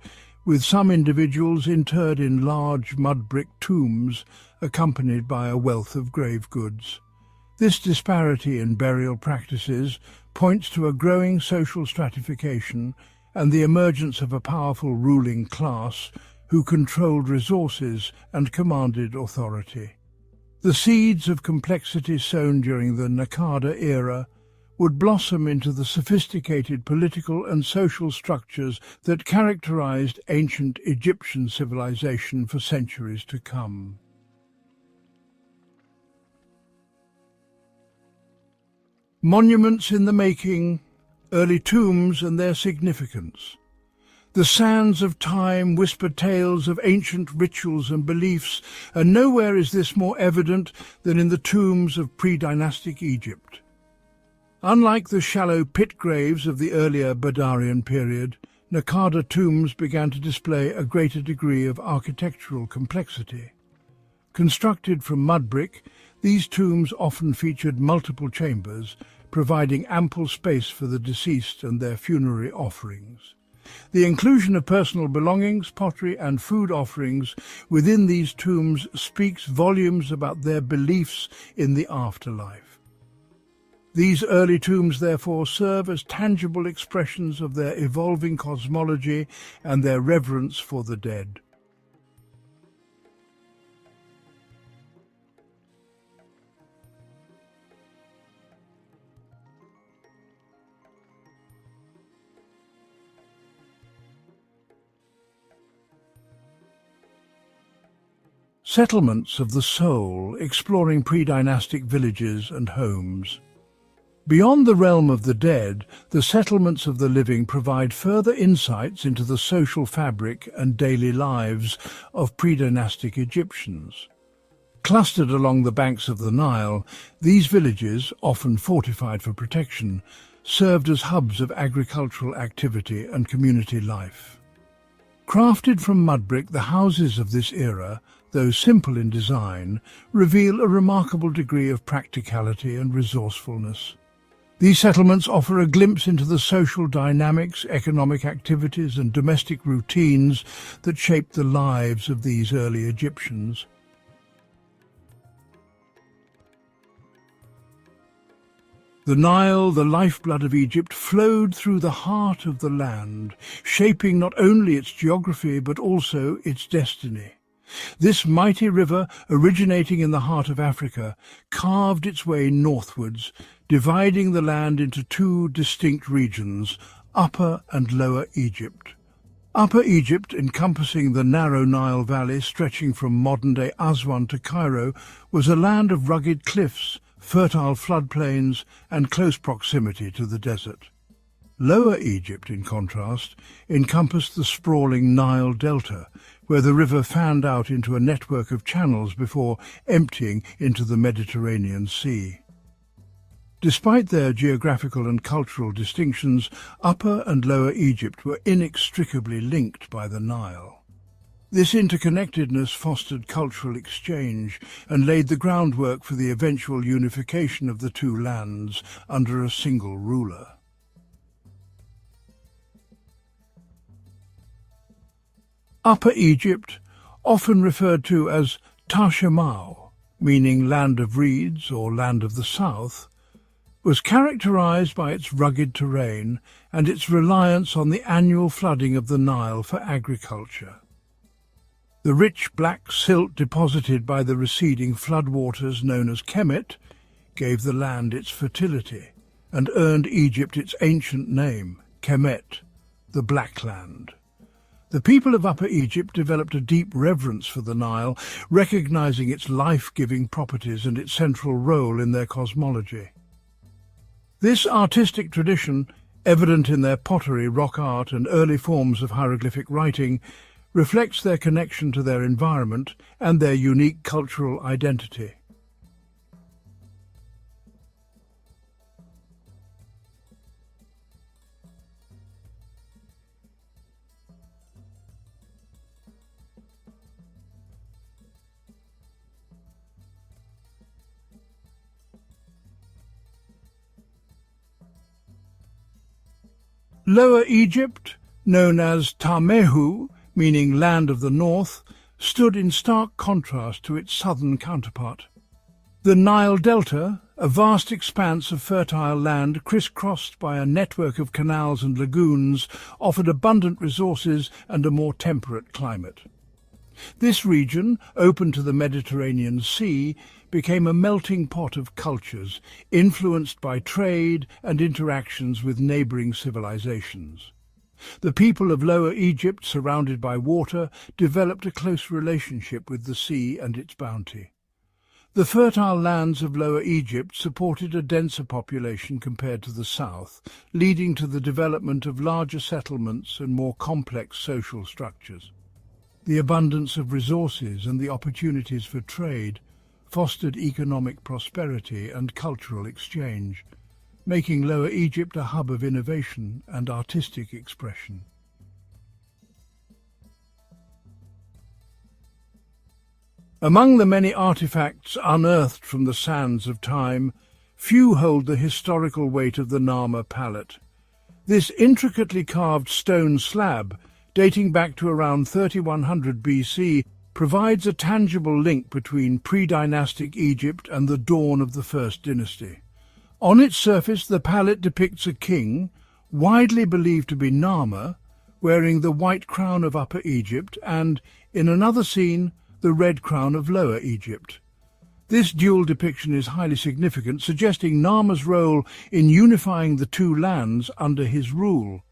with some individuals interred in large mud-brick tombs accompanied by a wealth of grave goods. This disparity in burial practices points to a growing social stratification and the emergence of a powerful ruling class who controlled resources and commanded authority. The seeds of complexity sown during the Naqada era would blossom into the sophisticated political and social structures that characterized ancient Egyptian civilization for centuries to come. Monuments in the making, early tombs and their significance. The sands of time whisper tales of ancient rituals and beliefs, and nowhere is this more evident than in the tombs of pre-dynastic Egypt. Unlike the shallow pit graves of the earlier Badarian period, Naqada tombs began to display a greater degree of architectural complexity. Constructed from mud brick, these tombs often featured multiple chambers, providing ample space for the deceased and their funerary offerings. The inclusion of personal belongings, pottery and food offerings within these tombs speaks volumes about their beliefs in the afterlife. These early tombs, therefore, serve as tangible expressions of their evolving cosmology and their reverence for the dead. Settlements of the soul, exploring pre-dynastic villages and homes. Beyond the realm of the dead, the settlements of the living provide further insights into the social fabric and daily lives of pre-dynastic Egyptians. Clustered along the banks of the Nile, these villages, often fortified for protection, served as hubs of agricultural activity and community life. Crafted from mud brick, the houses of this era, though simple in design, reveal a remarkable degree of practicality and resourcefulness. These settlements offer a glimpse into the social dynamics, economic activities and domestic routines that shaped the lives of these early Egyptians. The Nile, the lifeblood of Egypt, flowed through the heart of the land, shaping not only its geography but also its destiny. This mighty river, originating in the heart of Africa, carved its way northwards, dividing the land into two distinct regions, Upper and Lower Egypt. Upper Egypt, encompassing the narrow Nile Valley stretching from modern-day Aswan to Cairo, was a land of rugged cliffs, fertile floodplains and close proximity to the desert. Lower Egypt, in contrast, encompassed the sprawling Nile Delta, where the river fanned out into a network of channels before emptying into the Mediterranean Sea. Despite their geographical and cultural distinctions, Upper and Lower Egypt were inextricably linked by the Nile. This interconnectedness fostered cultural exchange and laid the groundwork for the eventual unification of the two lands under a single ruler. Upper Egypt, often referred to as Tashamau, meaning land of reeds or land of the south, was characterized by its rugged terrain and its reliance on the annual flooding of the Nile for agriculture. The rich black silt deposited by the receding floodwaters known as Kemet gave the land its fertility and earned Egypt its ancient name, Kemet, the Black Land. The people of Upper Egypt developed a deep reverence for the Nile, recognizing its life-giving properties and its central role in their cosmology. This artistic tradition, evident in their pottery, rock art and early forms of hieroglyphic writing, reflects their connection to their environment and their unique cultural identity. Lower Egypt, known as Tamehu, meaning land of the north, stood in stark contrast to its southern counterpart. The Nile Delta, a vast expanse of fertile land crisscrossed by a network of canals and lagoons, offered abundant resources and a more temperate climate. This region, open to the Mediterranean Sea, became a melting pot of cultures, influenced by trade and interactions with neighbouring civilizations. The people of Lower Egypt, surrounded by water, developed a close relationship with the sea and its bounty. The fertile lands of Lower Egypt supported a denser population compared to the south, leading to the development of larger settlements and more complex social structures. The abundance of resources and the opportunities for trade fostered economic prosperity and cultural exchange, making Lower Egypt a hub of innovation and artistic expression. Among the many artifacts unearthed from the sands of time, few hold the historical weight of the Narmer Palette. This intricately carved stone slab, dating back to around 3100 BC, provides a tangible link between pre-dynastic Egypt and the dawn of the First Dynasty. On its surface, the palette depicts a king, widely believed to be Narmer, wearing the white crown of Upper Egypt and, in another scene, the red crown of Lower Egypt. This dual depiction is highly significant, suggesting Narmer's role in unifying the two lands under his rule,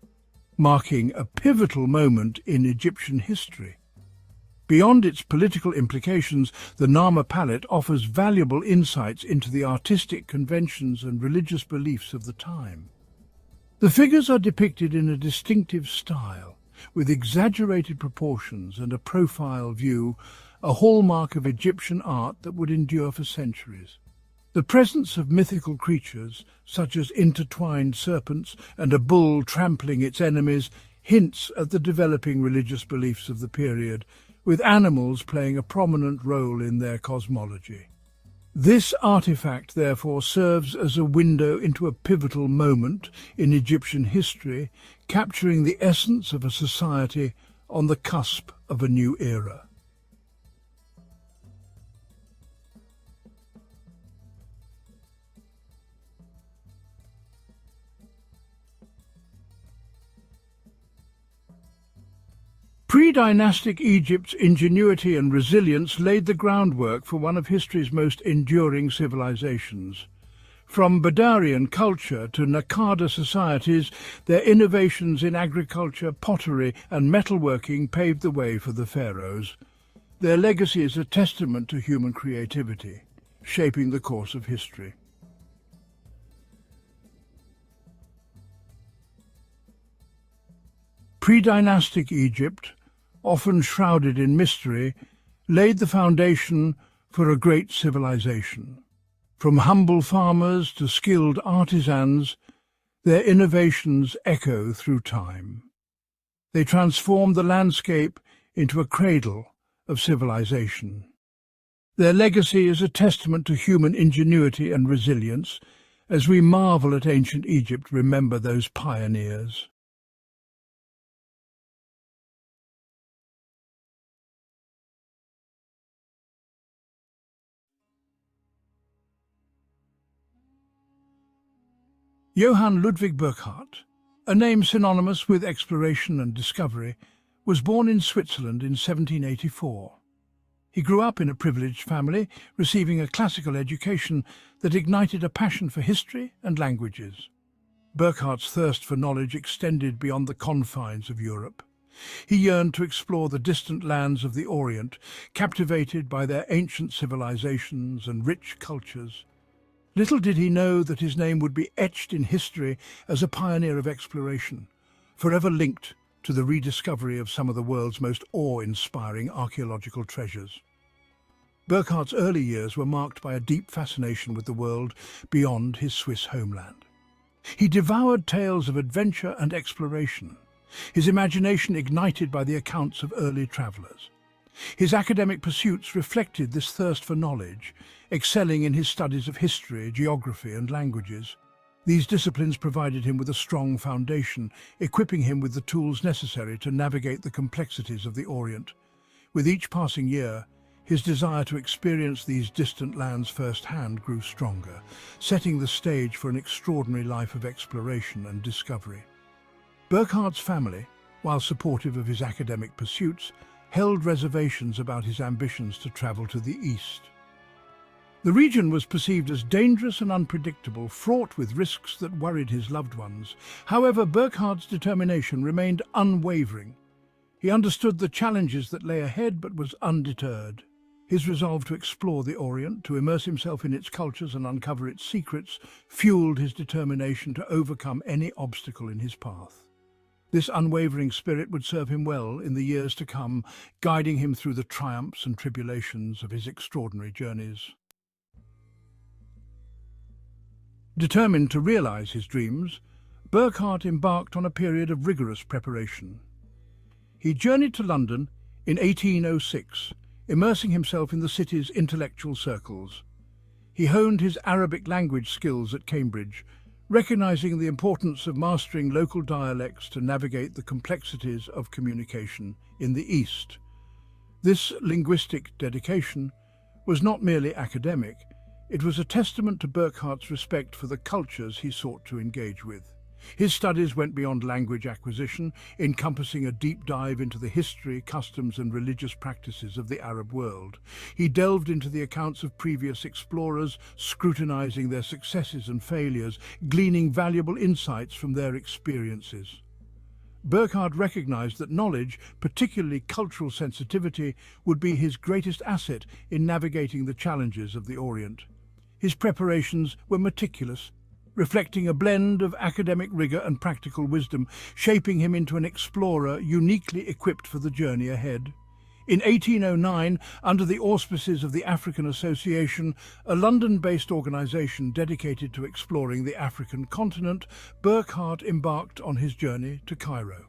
marking a pivotal moment in Egyptian history. Beyond its political implications, the Narmer Palette offers valuable insights into the artistic conventions and religious beliefs of the time. The figures are depicted in a distinctive style, with exaggerated proportions and a profile view, a hallmark of Egyptian art that would endure for centuries. The presence of mythical creatures, such as intertwined serpents and a bull trampling its enemies, hints at the developing religious beliefs of the period, with animals playing a prominent role in their cosmology. This artifact, therefore, serves as a window into a pivotal moment in Egyptian history, capturing the essence of a society on the cusp of a new era. Pre-dynastic Egypt's ingenuity and resilience laid the groundwork for one of history's most enduring civilizations. From Badarian culture to Naqada societies, their innovations in agriculture, pottery and metalworking paved the way for the pharaohs. Their legacy is a testament to human creativity, shaping the course of history. Pre-dynastic Egypt, often shrouded in mystery, laid the foundation for a great civilization. From humble farmers to skilled artisans, their innovations echo through time. They transformed the landscape into a cradle of civilization. Their legacy is a testament to human ingenuity and resilience. As we marvel at ancient Egypt, remember those pioneers. Johann Burckhardt, a name synonymous with exploration and discovery, was born in Switzerland in 1784. He grew up in a privileged family, receiving a classical education that ignited a passion for history and languages. Burckhardt's thirst for knowledge extended beyond the confines of Europe. He yearned to explore the distant lands of the Orient, captivated by their ancient civilizations and rich cultures. Little did he know that his name would be etched in history as a pioneer of exploration, forever linked to the rediscovery of some of the world's most awe-inspiring archaeological treasures. Burckhardt's early years were marked by a deep fascination with the world beyond his Swiss homeland. He devoured tales of adventure and exploration, his imagination ignited by the accounts of early travellers. His academic pursuits reflected this thirst for knowledge, excelling in his studies of history, geography and languages. These disciplines provided him with a strong foundation, equipping him with the tools necessary to navigate the complexities of the Orient. With each passing year, his desire to experience these distant lands firsthand grew stronger, setting the stage for an extraordinary life of exploration and discovery. Burckhardt's family, while supportive of his academic pursuits, held reservations about his ambitions to travel to the east. The region was perceived as dangerous and unpredictable, fraught with risks that worried his loved ones. However, Burckhardt's determination remained unwavering. He understood the challenges that lay ahead but was undeterred. His resolve to explore the Orient, to immerse himself in its cultures and uncover its secrets, fueled his determination to overcome any obstacle in his path. This unwavering spirit would serve him well in the years to come, guiding him through the triumphs and tribulations of his extraordinary journeys. Determined to realize his dreams, Burckhardt embarked on a period of rigorous preparation. He journeyed to London in 1806, immersing himself in the city's intellectual circles. He honed his Arabic language skills at Cambridge, recognizing the importance of mastering local dialects to navigate the complexities of communication in the East. This linguistic dedication was not merely academic, it was a testament to Burckhardt's respect for the cultures he sought to engage with. His studies went beyond language acquisition, encompassing a deep dive into the history, customs and religious practices of the Arab world. He delved into the accounts of previous explorers, scrutinizing their successes and failures, gleaning valuable insights from their experiences. Burckhardt recognized that knowledge, particularly cultural sensitivity, would be his greatest asset in navigating the challenges of the Orient. His preparations were meticulous, reflecting a blend of academic rigor and practical wisdom, shaping him into an explorer uniquely equipped for the journey ahead. In 1809, under the auspices of the African Association, a London-based organization dedicated to exploring the African continent, Burckhardt embarked on his journey to Cairo.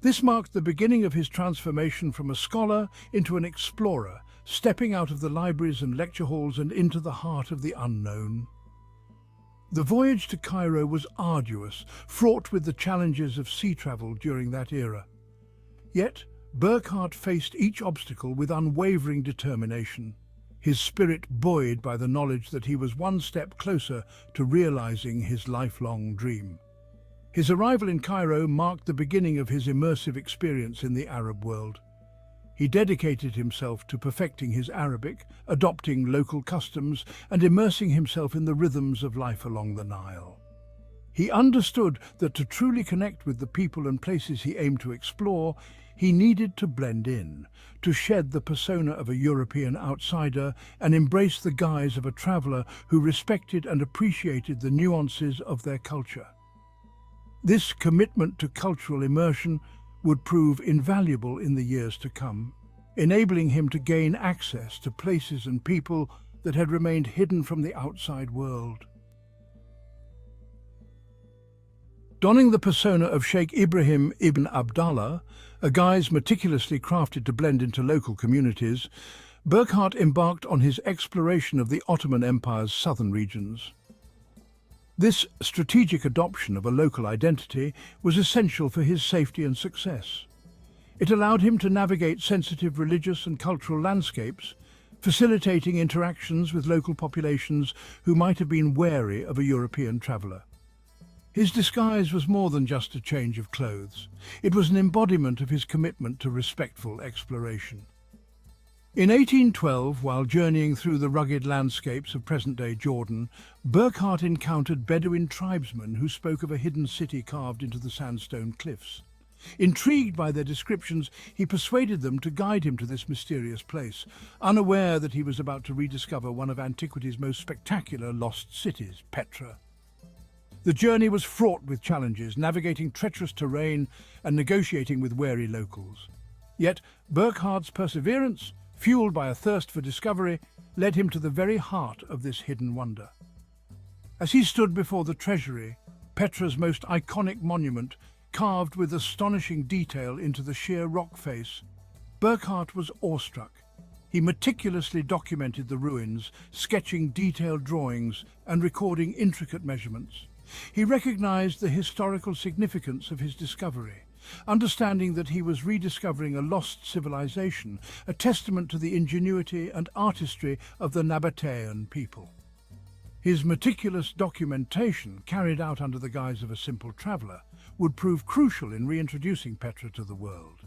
This marked the beginning of his transformation from a scholar into an explorer, stepping out of the libraries and lecture halls and into the heart of the unknown. The voyage to Cairo was arduous, fraught with the challenges of sea travel during that era. Yet, Burckhardt faced each obstacle with unwavering determination, his spirit buoyed by the knowledge that he was one step closer to realizing his lifelong dream. His arrival in Cairo marked the beginning of his immersive experience in the Arab world. He dedicated himself to perfecting his Arabic, adopting local customs, and immersing himself in the rhythms of life along the Nile. He understood that to truly connect with the people and places he aimed to explore, he needed to blend in, to shed the persona of a European outsider and embrace the guise of a traveler who respected and appreciated the nuances of their culture. This commitment to cultural immersion would prove invaluable in the years to come, enabling him to gain access to places and people that had remained hidden from the outside world. Donning the persona of Sheikh Ibrahim ibn Abdallah, a guise meticulously crafted to blend into local communities, Burckhardt embarked on his exploration of the Ottoman Empire's southern regions. This strategic adoption of a local identity was essential for his safety and success. It allowed him to navigate sensitive religious and cultural landscapes, facilitating interactions with local populations who might have been wary of a European traveller. His disguise was more than just a change of clothes. It was an embodiment of his commitment to respectful exploration. In 1812, while journeying through the rugged landscapes of present-day Jordan, Burckhardt encountered Bedouin tribesmen who spoke of a hidden city carved into the sandstone cliffs. Intrigued by their descriptions, he persuaded them to guide him to this mysterious place, unaware that he was about to rediscover one of antiquity's most spectacular lost cities, Petra. The journey was fraught with challenges, navigating treacherous terrain and negotiating with wary locals. Yet Burckhardt's perseverance, fueled by a thirst for discovery, led him to the very heart of this hidden wonder. As he stood before the treasury, Petra's most iconic monument, carved with astonishing detail into the sheer rock face, Burckhardt was awestruck. He meticulously documented the ruins, sketching detailed drawings and recording intricate measurements. He recognized the historical significance of his discovery, understanding that he was rediscovering a lost civilization, a testament to the ingenuity and artistry of the Nabatean people. His meticulous documentation, carried out under the guise of a simple traveler, would prove crucial in reintroducing Petra to the world.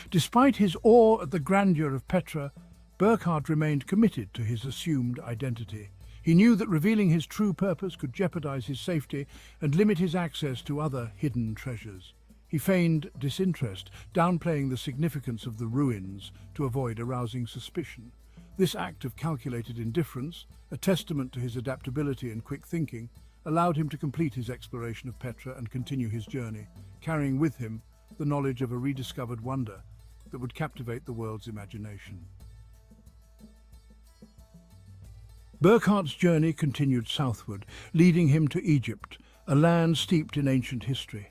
Despite his awe at the grandeur of Petra, Burckhardt remained committed to his assumed identity. He knew that revealing his true purpose could jeopardize his safety and limit his access to other hidden treasures. He feigned disinterest, downplaying the significance of the ruins to avoid arousing suspicion. This act of calculated indifference, a testament to his adaptability and quick thinking, allowed him to complete his exploration of Petra and continue his journey, carrying with him the knowledge of a rediscovered wonder that would captivate the world's imagination. Burckhardt's journey continued southward, leading him to Egypt, a land steeped in ancient history.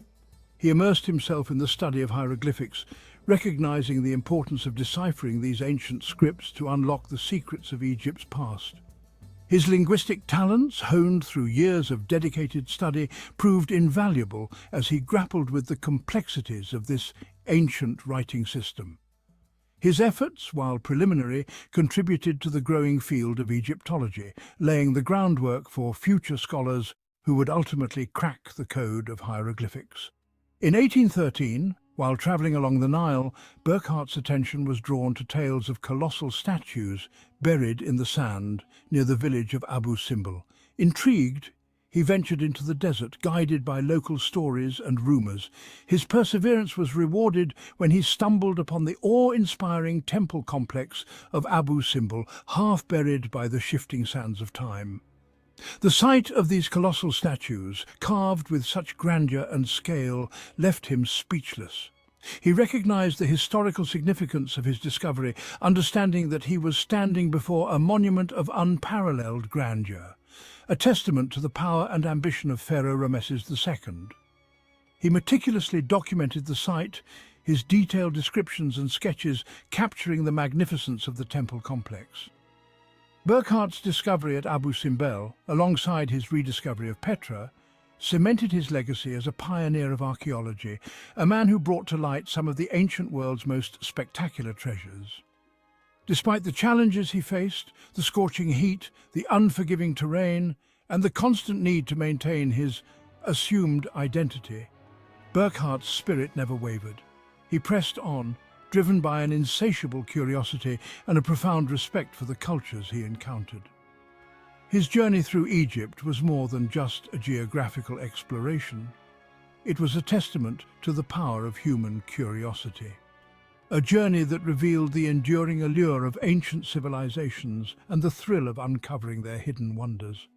He immersed himself in the study of hieroglyphics, recognizing the importance of deciphering these ancient scripts to unlock the secrets of Egypt's past. His linguistic talents, honed through years of dedicated study, proved invaluable as he grappled with the complexities of this ancient writing system. His efforts, while preliminary, contributed to the growing field of Egyptology, laying the groundwork for future scholars who would ultimately crack the code of hieroglyphics. In 1813, while travelling along the Nile, Burckhardt's attention was drawn to tales of colossal statues buried in the sand near the village of Abu Simbel. Intrigued, he ventured into the desert, guided by local stories and rumours. His perseverance was rewarded when he stumbled upon the awe-inspiring temple complex of Abu Simbel, half buried by the shifting sands of time. The sight of these colossal statues, carved with such grandeur and scale, left him speechless. He recognized the historical significance of his discovery, understanding that he was standing before a monument of unparalleled grandeur, a testament to the power and ambition of Pharaoh Ramesses II. He meticulously documented the site, his detailed descriptions and sketches capturing the magnificence of the temple complex. Burckhardt's discovery at Abu Simbel, alongside his rediscovery of Petra, cemented his legacy as a pioneer of archaeology, a man who brought to light some of the ancient world's most spectacular treasures. Despite the challenges he faced, the scorching heat, the unforgiving terrain, and the constant need to maintain his assumed identity, Burckhardt's spirit never wavered. He pressed on, driven by an insatiable curiosity and a profound respect for the cultures he encountered. His journey through Egypt was more than just a geographical exploration. It was a testament to the power of human curiosity. A journey that revealed the enduring allure of ancient civilizations and the thrill of uncovering their hidden wonders.